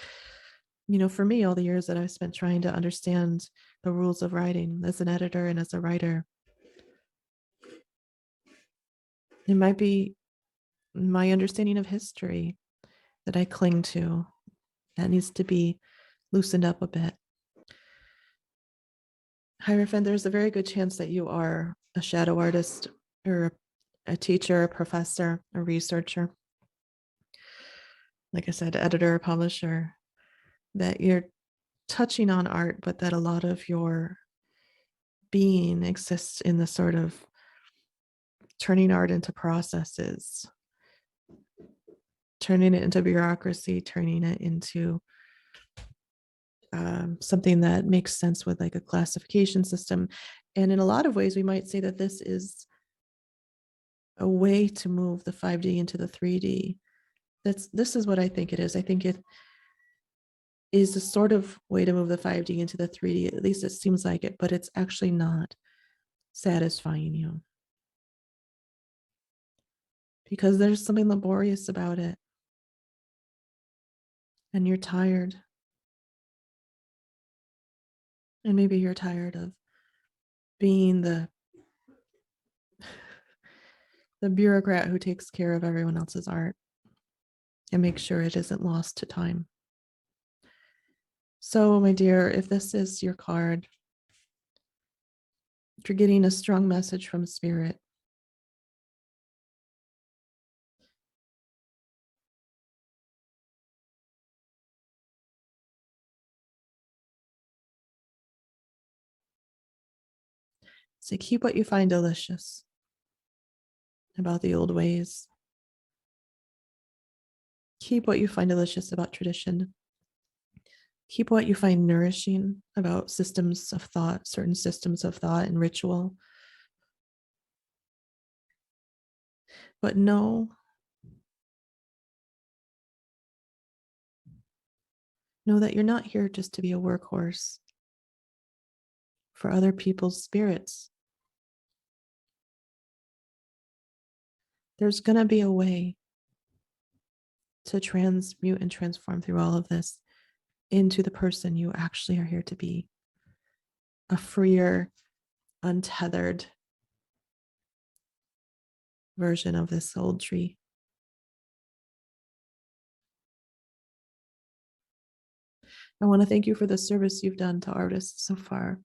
S1: for me, all the years that I've spent trying to understand the rules of writing as an editor and as a writer, It might be my understanding of history that I cling to that needs to be loosened up a bit. Hierophant, there's a very good chance that you are a shadow artist or a teacher, a professor, a researcher. Like I said, editor, publisher, that you're touching on art, but that a lot of your being exists in the sort of turning art into processes, turning it into bureaucracy, turning it into something that makes sense with like a classification system. And in a lot of ways, we might say that this is a way to move the 5D into the 3D. This is what I think it is. I think it is a sort of way to move the 5D into the 3D. At least it seems like it, but it's actually not satisfying you because there's something laborious about it and you're tired. And maybe you're tired of being the bureaucrat who takes care of everyone else's art and makes sure it isn't lost to time. So, my dear, if this is your card, if you're getting a strong message from spirit, say keep what you find delicious about the old ways. Keep what you find delicious about tradition. Keep what you find nourishing about systems of thought, certain systems of thought and ritual. But know that you're not here just to be a workhorse for other people's spirits. There's going to be a way to transmute and transform through all of this into the person you actually are here to be, a freer, untethered version of this old tree. I want to thank you for the service you've done to artists so far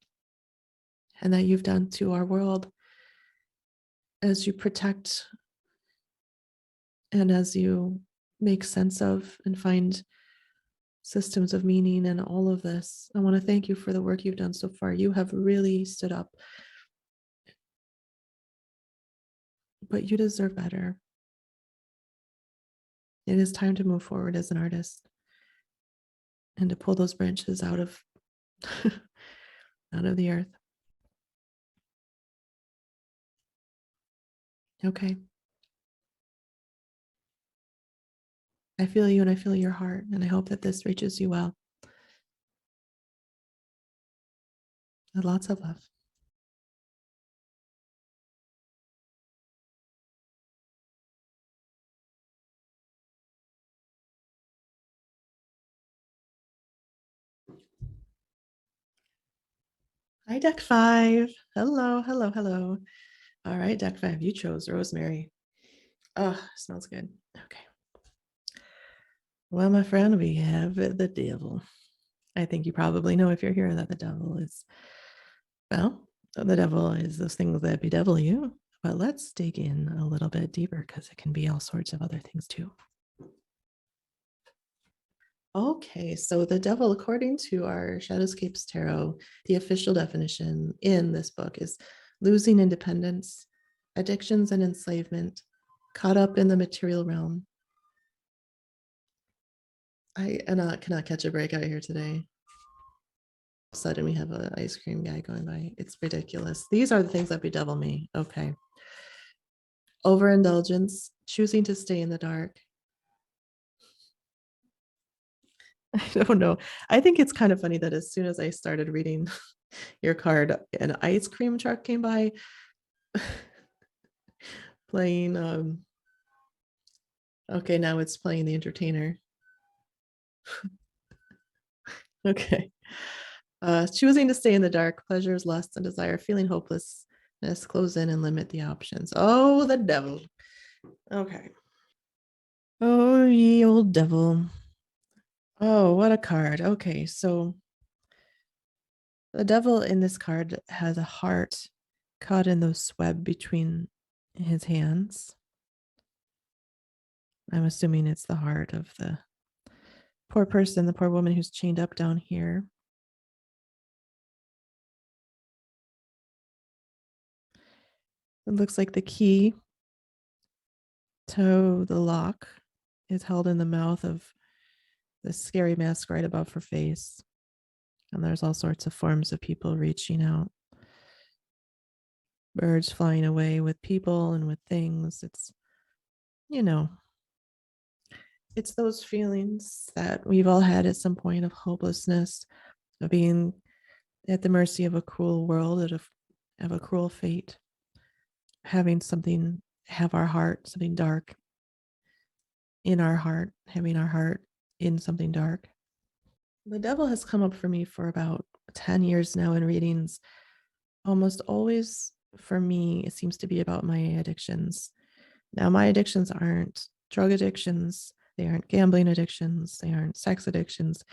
S1: and that you've done to our world as you protect and as you make sense of and find systems of meaning and all of this. I want to thank you for the work you've done so far. You have really stood up, but you deserve better. It is time to move forward as an artist and to pull those branches out of out of the earth. Okay. I feel you and I feel your heart, and I hope that this reaches you well. With lots of love. Hi, deck 5. Hello, hello, hello. All right, deck 5, you chose Rosemary. Oh, smells good. Okay. Well, my friend, we have the devil. I think you probably know if you're here that the devil is, well, the devil is those things that bedevil you. But let's dig in a little bit deeper because it can be all sorts of other things too. Okay, so the devil, according to our Shadowscapes tarot, the official definition in this book is losing independence, addictions and enslavement, caught up in the material realm. I cannot catch a break out here today. All of a sudden, we have an ice cream guy going by. It's ridiculous. These are the things that bedevil me. Okay. Overindulgence, choosing to stay in the dark. I don't know. I think it's kind of funny that as soon as I started reading your card, an ice cream truck came by playing okay, now it's playing The Entertainer. Okay. Choosing to stay in the dark, pleasures, lust, and desire, feeling hopelessness, close in and limit the options. Oh, the devil. Okay. Oh, ye old devil. Oh, what a card. Okay, so the devil in this card has a heart caught in the web between his hands. I'm assuming it's the heart of the poor person, the poor woman who's chained up down here. It looks like the key to the lock is held in the mouth of the scary mask right above her face. And there's all sorts of forms of people reaching out, birds flying away with people and with things. It's, you know, it's those feelings that we've all had at some point of hopelessness, of being at the mercy of a cruel world, of a cruel fate, having something have our heart, something dark in our heart, having our heart in something dark. The devil has come up for me for about 10 years now in readings. Almost always for me, it seems to be about my addictions. Now, my addictions aren't drug addictions, they aren't gambling addictions, they aren't sex addictions,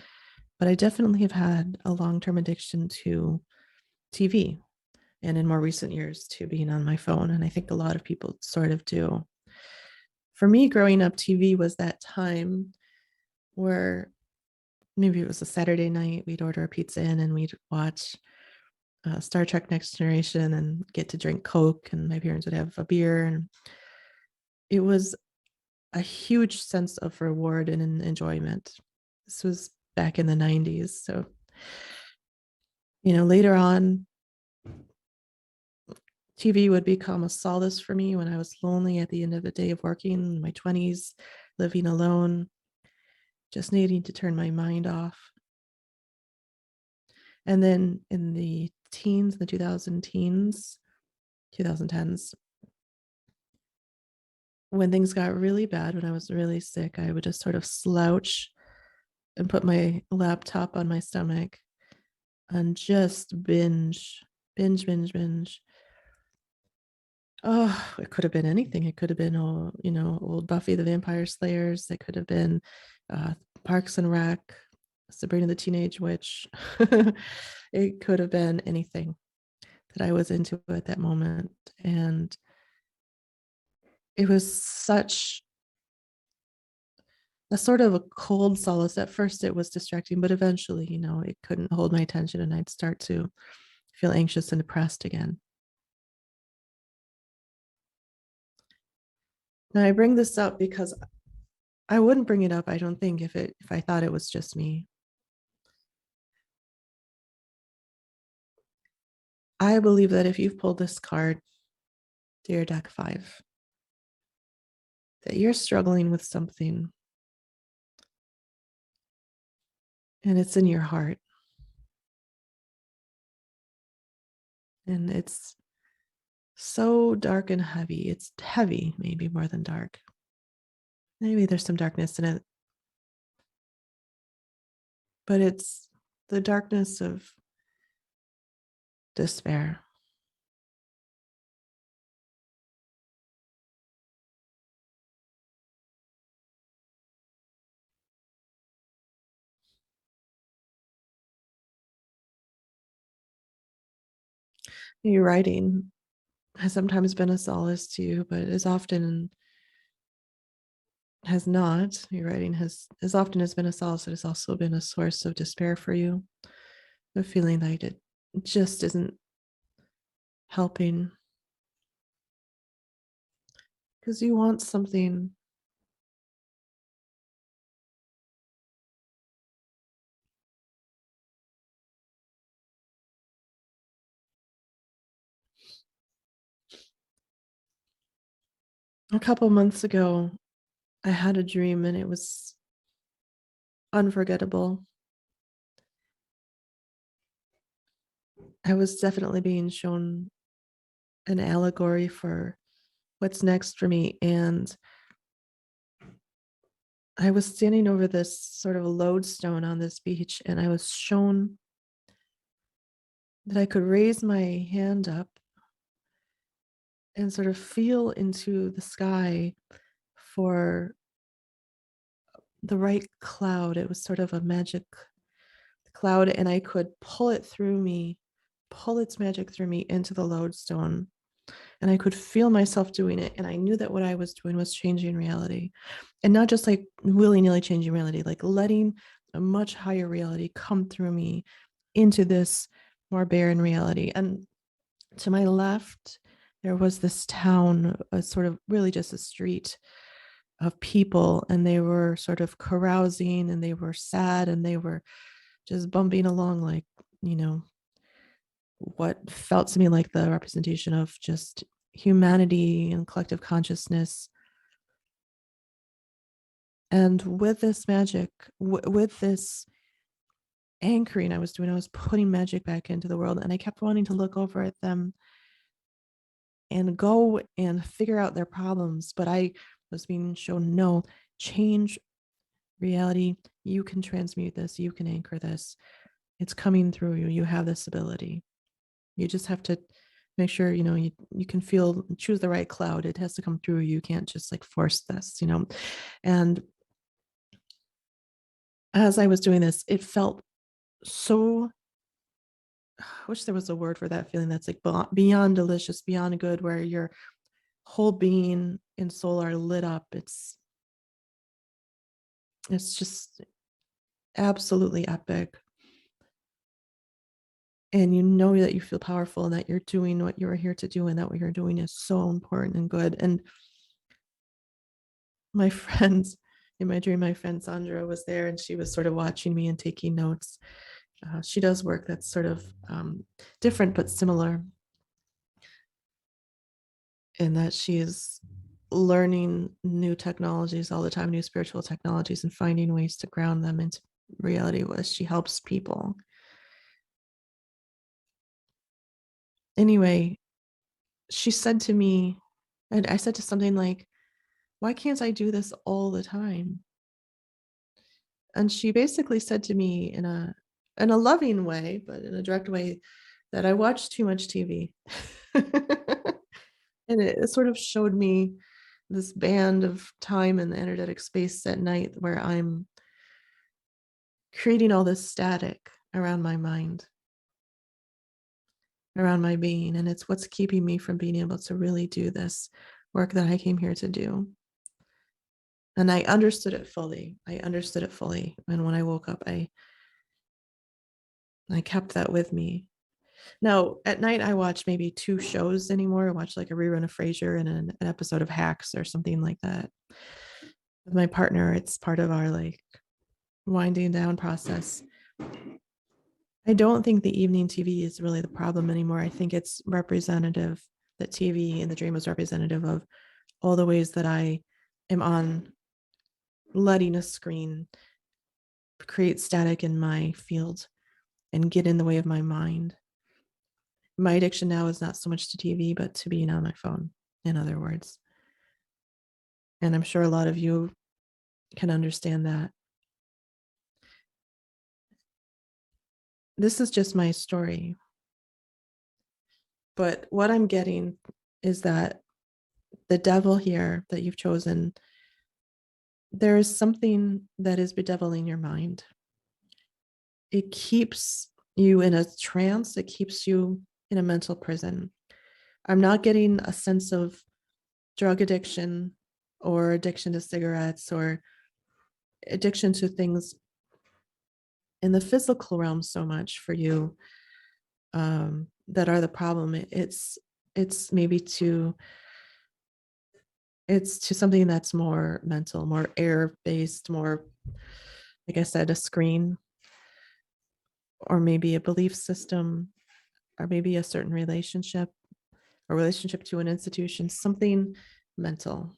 S1: but I definitely have had a long term addiction to TV, and in more recent years to being on my phone. And I think a lot of people sort of do. For me, growing up, TV was that time where maybe it was a Saturday night, we'd order a pizza in and we'd watch Star Trek Next Generation and get to drink Coke, and my parents would have a beer. And it was a huge sense of reward and enjoyment. This was back in the 90s. So, later on, TV would become a solace for me when I was lonely at the end of the day of working in my 20s, living alone, just needing to turn my mind off. And then in the teens, the 2000 teens, 2010s, when things got really bad, when I was really sick, I would just sort of slouch and put my laptop on my stomach and just binge. Oh, it could have been anything. It could have been, old Buffy the Vampire Slayers. It could have been uh, Parks and Rec, Sabrina the Teenage Witch. It could have been anything that I was into at that moment. And it was such a sort of a cold solace. At first, it was distracting, but eventually, it couldn't hold my attention and I'd start to feel anxious and depressed again. Now, I bring this up because I wouldn't bring it up, I don't think, if I thought it was just me. I believe that if you've pulled this card to your deck 5, that you're struggling with something and it's in your heart. And it's so dark and heavy. It's heavy, maybe more than dark. Maybe there's some darkness in it, but it's the darkness of despair. Your writing has sometimes been a solace to you, but as often has not. Your writing has, as often has been a solace, it has also been a source of despair for you. The feeling that it just isn't helping because you want something. A couple months ago, I had a dream and it was unforgettable. I was definitely being shown an allegory for what's next for me. And I was standing over this sort of a lodestone on this beach, and I was shown that I could raise my hand up and sort of feel into the sky for the right cloud. It was sort of a magic cloud, and I could pull it through me, pull its magic through me into the lodestone. And I could feel myself doing it. And I knew that what I was doing was changing reality, and not just like willy nilly changing reality, like letting a much higher reality come through me into this more barren reality. And to my left, there was this town, a sort of really just a street of people, and they were sort of carousing and they were sad and they were just bumping along like, you know, what felt to me like the representation of just humanity and collective consciousness. And with this magic, with this anchoring I was doing, I was putting magic back into the world. And I kept wanting to look over at them and go and figure out their problems. But I was being shown, no, change reality. You can transmute this, you can anchor this. It's coming through you. You have this ability. You just have to make sure, you know, you can feel, choose the right cloud. It has to come through you. You can't just like force this, you know. And as I was doing this, it felt so, I wish there was a word for that feeling that's like beyond delicious, beyond good, where your whole being and soul are lit up. It's just absolutely epic. And you know that you feel powerful and that you're doing what you are here to do, and that what you're doing is so important and good. And my friends in my dream, my friend Sandra was there, and she was sort of watching me and taking notes. She does work that's sort of different but similar, in that she is learning new technologies all the time, new spiritual technologies, and finding ways to ground them into reality as she helps people. Anyway, she said to me, and I said to something like, why can't I do this all the time? And she basically said to me in a loving way, but in a direct way, that I watched too much TV. And it sort of showed me this band of time in the energetic space at night where I'm creating all this static around my mind, around my being. And it's what's keeping me from being able to really do this work that I came here to do. And I understood it fully. I understood it fully. And when I woke up, I kept that with me. Now, at night, I watch maybe two shows anymore. I watch like a rerun of Frasier and an episode of Hacks or something like that. With my partner, it's part of our like winding down process. I don't think the evening TV is really the problem anymore. I think it's representative, that TV in the dream was representative of all the ways that I am on letting a screen create static in my field and get in the way of my mind. My addiction now is not so much to TV, but to being on my phone, in other words. And I'm sure a lot of you can understand that. This is just my story. But what I'm getting is that the devil here that you've chosen, there is something that is bedeviling your mind. It keeps you in a trance, it keeps you in a mental prison. I'm not getting a sense of drug addiction or addiction to cigarettes or addiction to things in the physical realm so much for you, that are the problem. It's maybe to it's to something that's more mental, more air based, more, like I said, a screen, or maybe a belief system, or maybe a certain relationship, a relationship to an institution, something mental.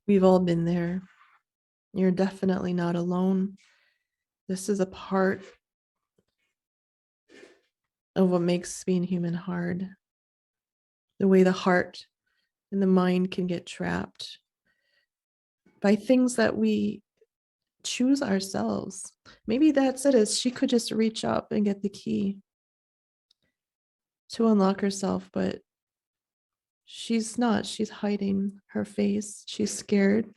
S1: We've all been there. You're definitely not alone. This is a part of what makes being human hard. The way the heart and the mind can get trapped by things that we choose ourselves. Maybe that's it, is she could just reach up and get the key. to unlock herself, but she's not. She's hiding her face. She's scared.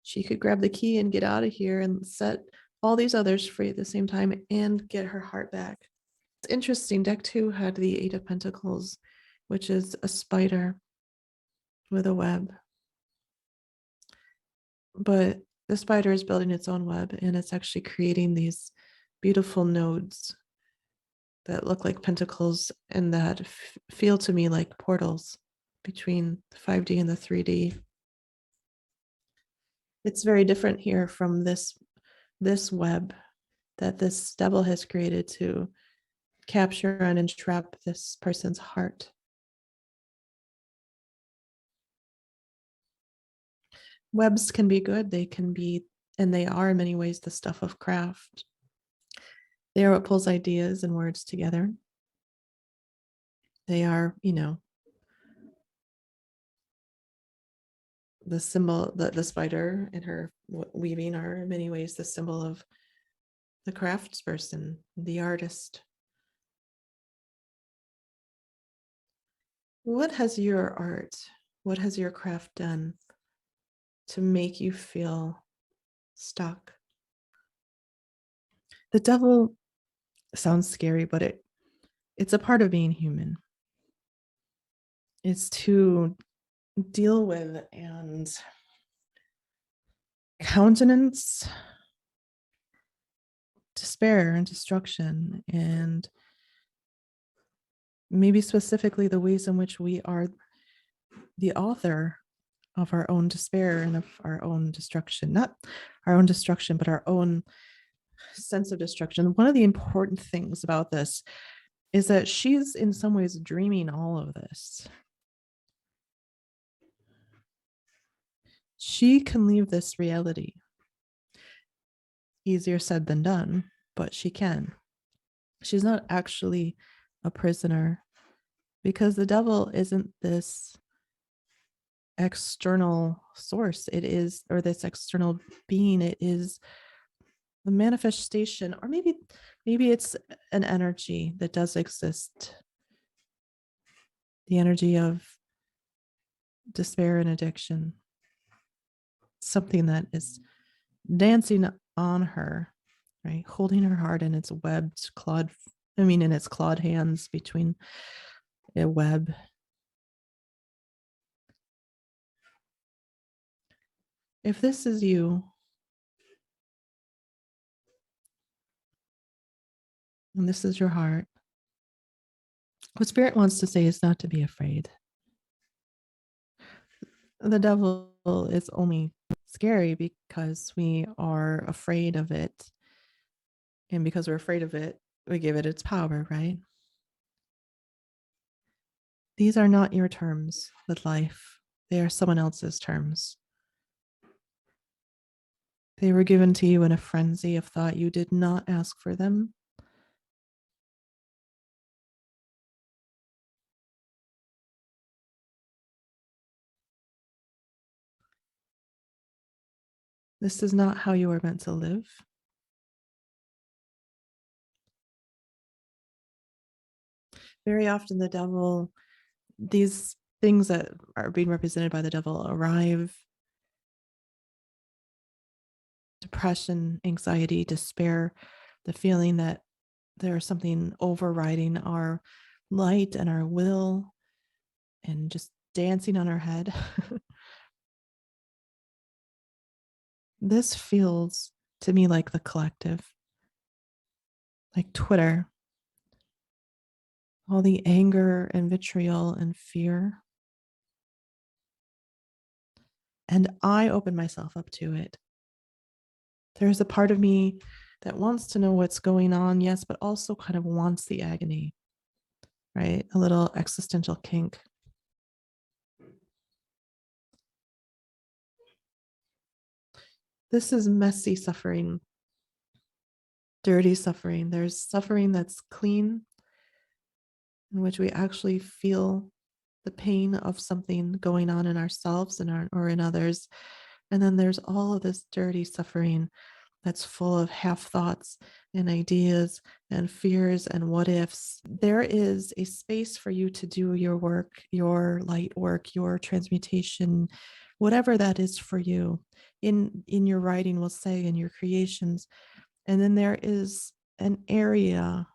S1: She could grab the key and get out of here and set all these others free at the same time and get her heart back. It's interesting. Deck 2 had the Eight of Pentacles, which is a spider with a web. But the spider is building its own web, and it's actually creating these beautiful nodes that look like pentacles and that feel to me like portals between the 5D and the 3D. It's very different here from this web that this devil has created to capture and entrap this person's heart. Webs can be good. They can be, and they are in many ways, the stuff of craft. They are what pulls ideas and words together. They are, the symbol, the spider and her weaving are in many ways the symbol of the craftsperson, the artist. What has your art, what has your craft done to make you feel stuck? The devil sounds scary, but it's a part of being human. It's to deal with and countenance despair and destruction, and maybe specifically the ways in which we are the author of our own despair and of our own destruction. Not our own destruction, but our own sense of destruction. One of the important things about this is that she's in some ways dreaming all of this. She can leave this reality. Easier said than done, but she can. She's not actually a prisoner, because the devil isn't this external source. It is, or this external being. It is the manifestation, or maybe it's an energy that does exist. The energy of despair and addiction. Something that is dancing on her, right? Holding her heart in its webbed clawed, in its clawed hands between a web. If this is you, and this is your heart, what Spirit wants to say is not to be afraid. The devil is only scary because we are afraid of it. And because we're afraid of it, we give it its power, right? These are not your terms with life. They are someone else's terms. They were given to you in a frenzy of thought. You did not ask for them. This is not how you are meant to live. Very often the devil, these things that are being represented by the devil arrive. Depression, anxiety, despair, the feeling that there's something overriding our light and our will and just dancing on our head. This feels to me like the collective, like Twitter, all the anger and vitriol and fear. And I open myself up to it. There's a part of me that wants to know what's going on, yes, but also kind of wants the agony, right? A little existential kink. This is messy suffering, dirty suffering. There's suffering that's clean, in which we actually feel the pain of something going on in ourselves and or in others. And then there's all of this dirty suffering that's full of half thoughts and ideas and fears and what ifs. There is a space for you to do your work, your light work, your transmutation, whatever that is for you in your writing, we'll say, in your creations. And then there is an area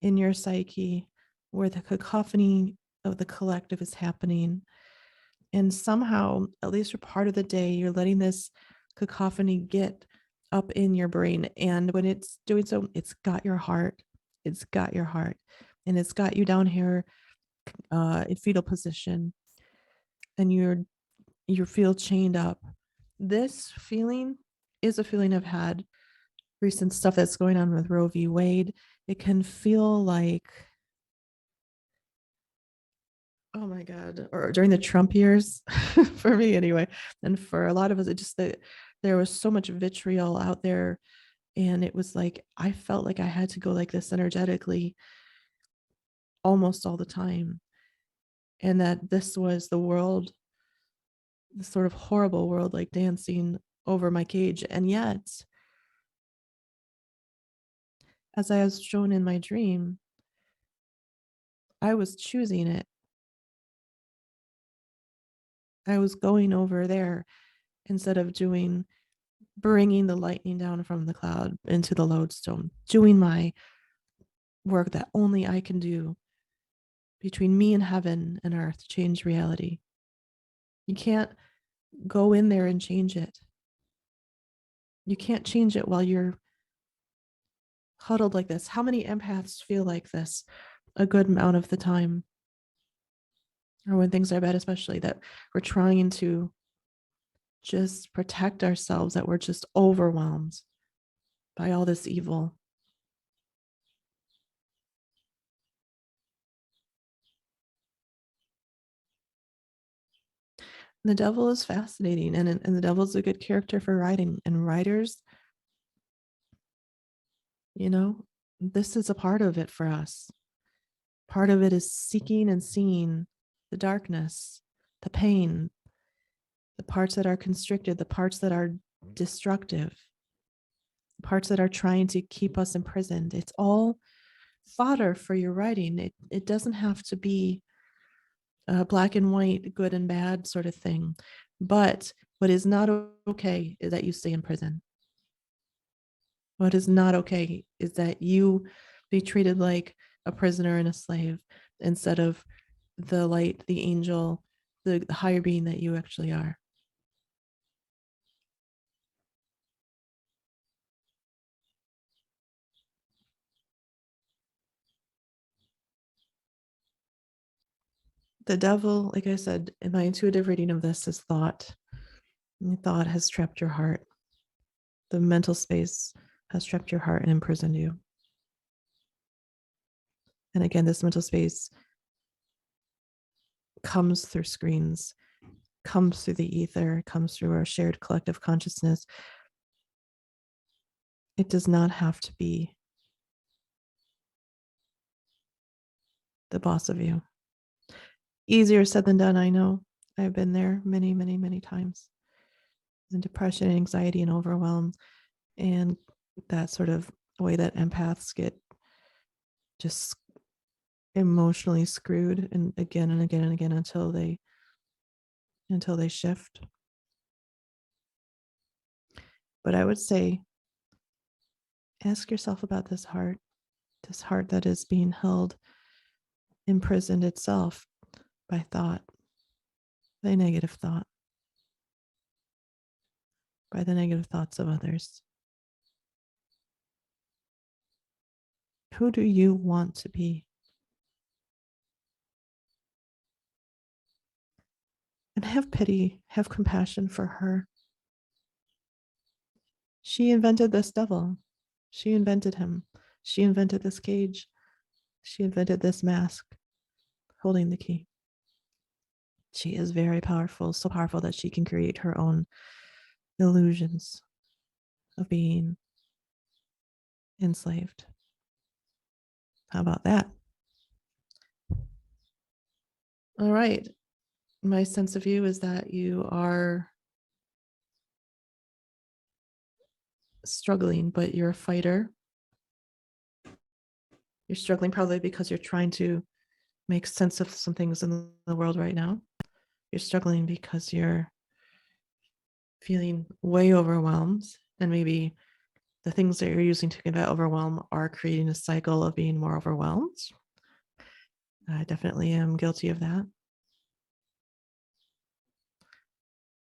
S1: in your psyche where the cacophony of the collective is happening. And somehow, at least for part of the day, you're letting this cacophony get up in your brain. And when it's doing so, it's got your heart. It's got your heart. And it's got you down here in fetal position. And you feel chained up. This feeling is a feeling I've had recent stuff that's going on with Roe v. Wade. It can feel like, oh my God, or during the Trump years, for me anyway, and for a lot of us, it just that there was so much vitriol out there. And it was like, I felt like I had to go like this energetically almost all the time. And that this was the world, the sort of horrible world, like dancing over my cage. And yet, as I was shown in my dream, I was choosing it. I was going over there instead of bringing the lightning down from the cloud into the lodestone, doing my work that only I can do between me and heaven and earth to change reality. You can't go in there and change it. You can't change it while you're huddled like this. How many empaths feel like this a good amount of the time? Or when things are bad, especially, that we're trying to just protect ourselves, that we're just overwhelmed by all this evil. The devil is fascinating, and the devil's a good character for writing. And writers, this is a part of it for us. Part of it is seeking and seeing the darkness, the pain, the parts that are constricted, the parts that are destructive, the parts that are trying to keep us imprisoned. It's all fodder for your writing. It doesn't have to be a black and white, good and bad sort of thing. But what is not okay is that you stay in prison. What is not okay is that you be treated like a prisoner and a slave instead of the light, the angel, the higher being that you actually are. The devil, like I said, in my intuitive reading of this, is thought. And thought has trapped your heart. The mental space has trapped your heart and imprisoned you. And again, this mental space comes through screens, comes through the ether, comes through our shared collective consciousness. It does not have to be the boss of you. Easier said than done, I know. I've been there many, many, many times. And depression, anxiety, and overwhelm, and that sort of way that empaths get just emotionally screwed, and again and again and again until they shift. But I would say, ask yourself about this heart that is being held, imprisoned itself by thought, by negative thought, by the negative thoughts of others. Who do you want to be? And have pity, have compassion for her. She invented this devil. She invented him. She invented this cage. She invented this mask holding the key. She is very powerful, so powerful that she can create her own illusions of being enslaved. How about that? All right. My sense of you is that you are struggling, but you're a fighter. You're struggling probably because you're trying to make sense of some things in the world right now. You're struggling because you're feeling way overwhelmed, and maybe the things that you're using to combat overwhelm are creating a cycle of being more overwhelmed. I definitely am guilty of that.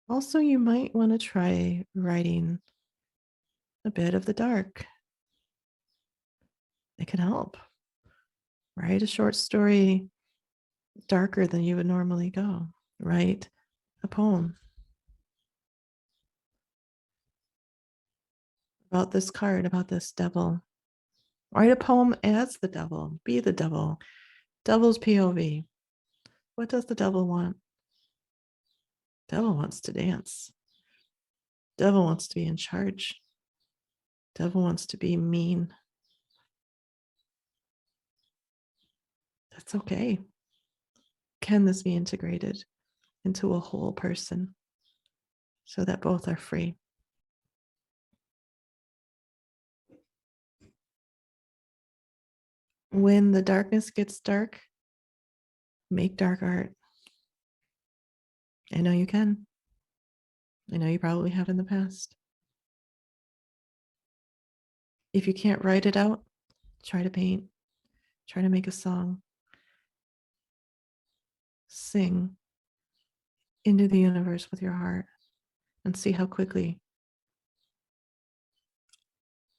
S1: Also, you might want to try writing a bit of the dark. It can help. Write a short story darker than you would normally go. Write a poem about this card, about this devil. Write a poem as the devil. Be the devil. Devil's POV. What does the devil want? Devil wants to dance. Devil wants to be in charge. Devil wants to be mean. That's okay. Can this be integrated into a whole person so that both are free? When the darkness gets dark, make dark art. I know you can. I know you probably have in the past. If you can't write it out, try to paint, try to make a song, sing into the universe with your heart, and see how quickly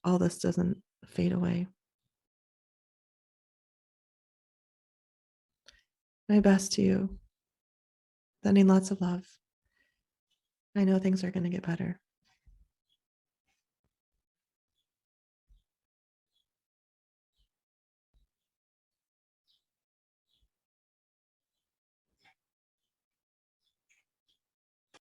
S1: all this doesn't fade away. My best to you. Sending lots of love. I know things are going to get better.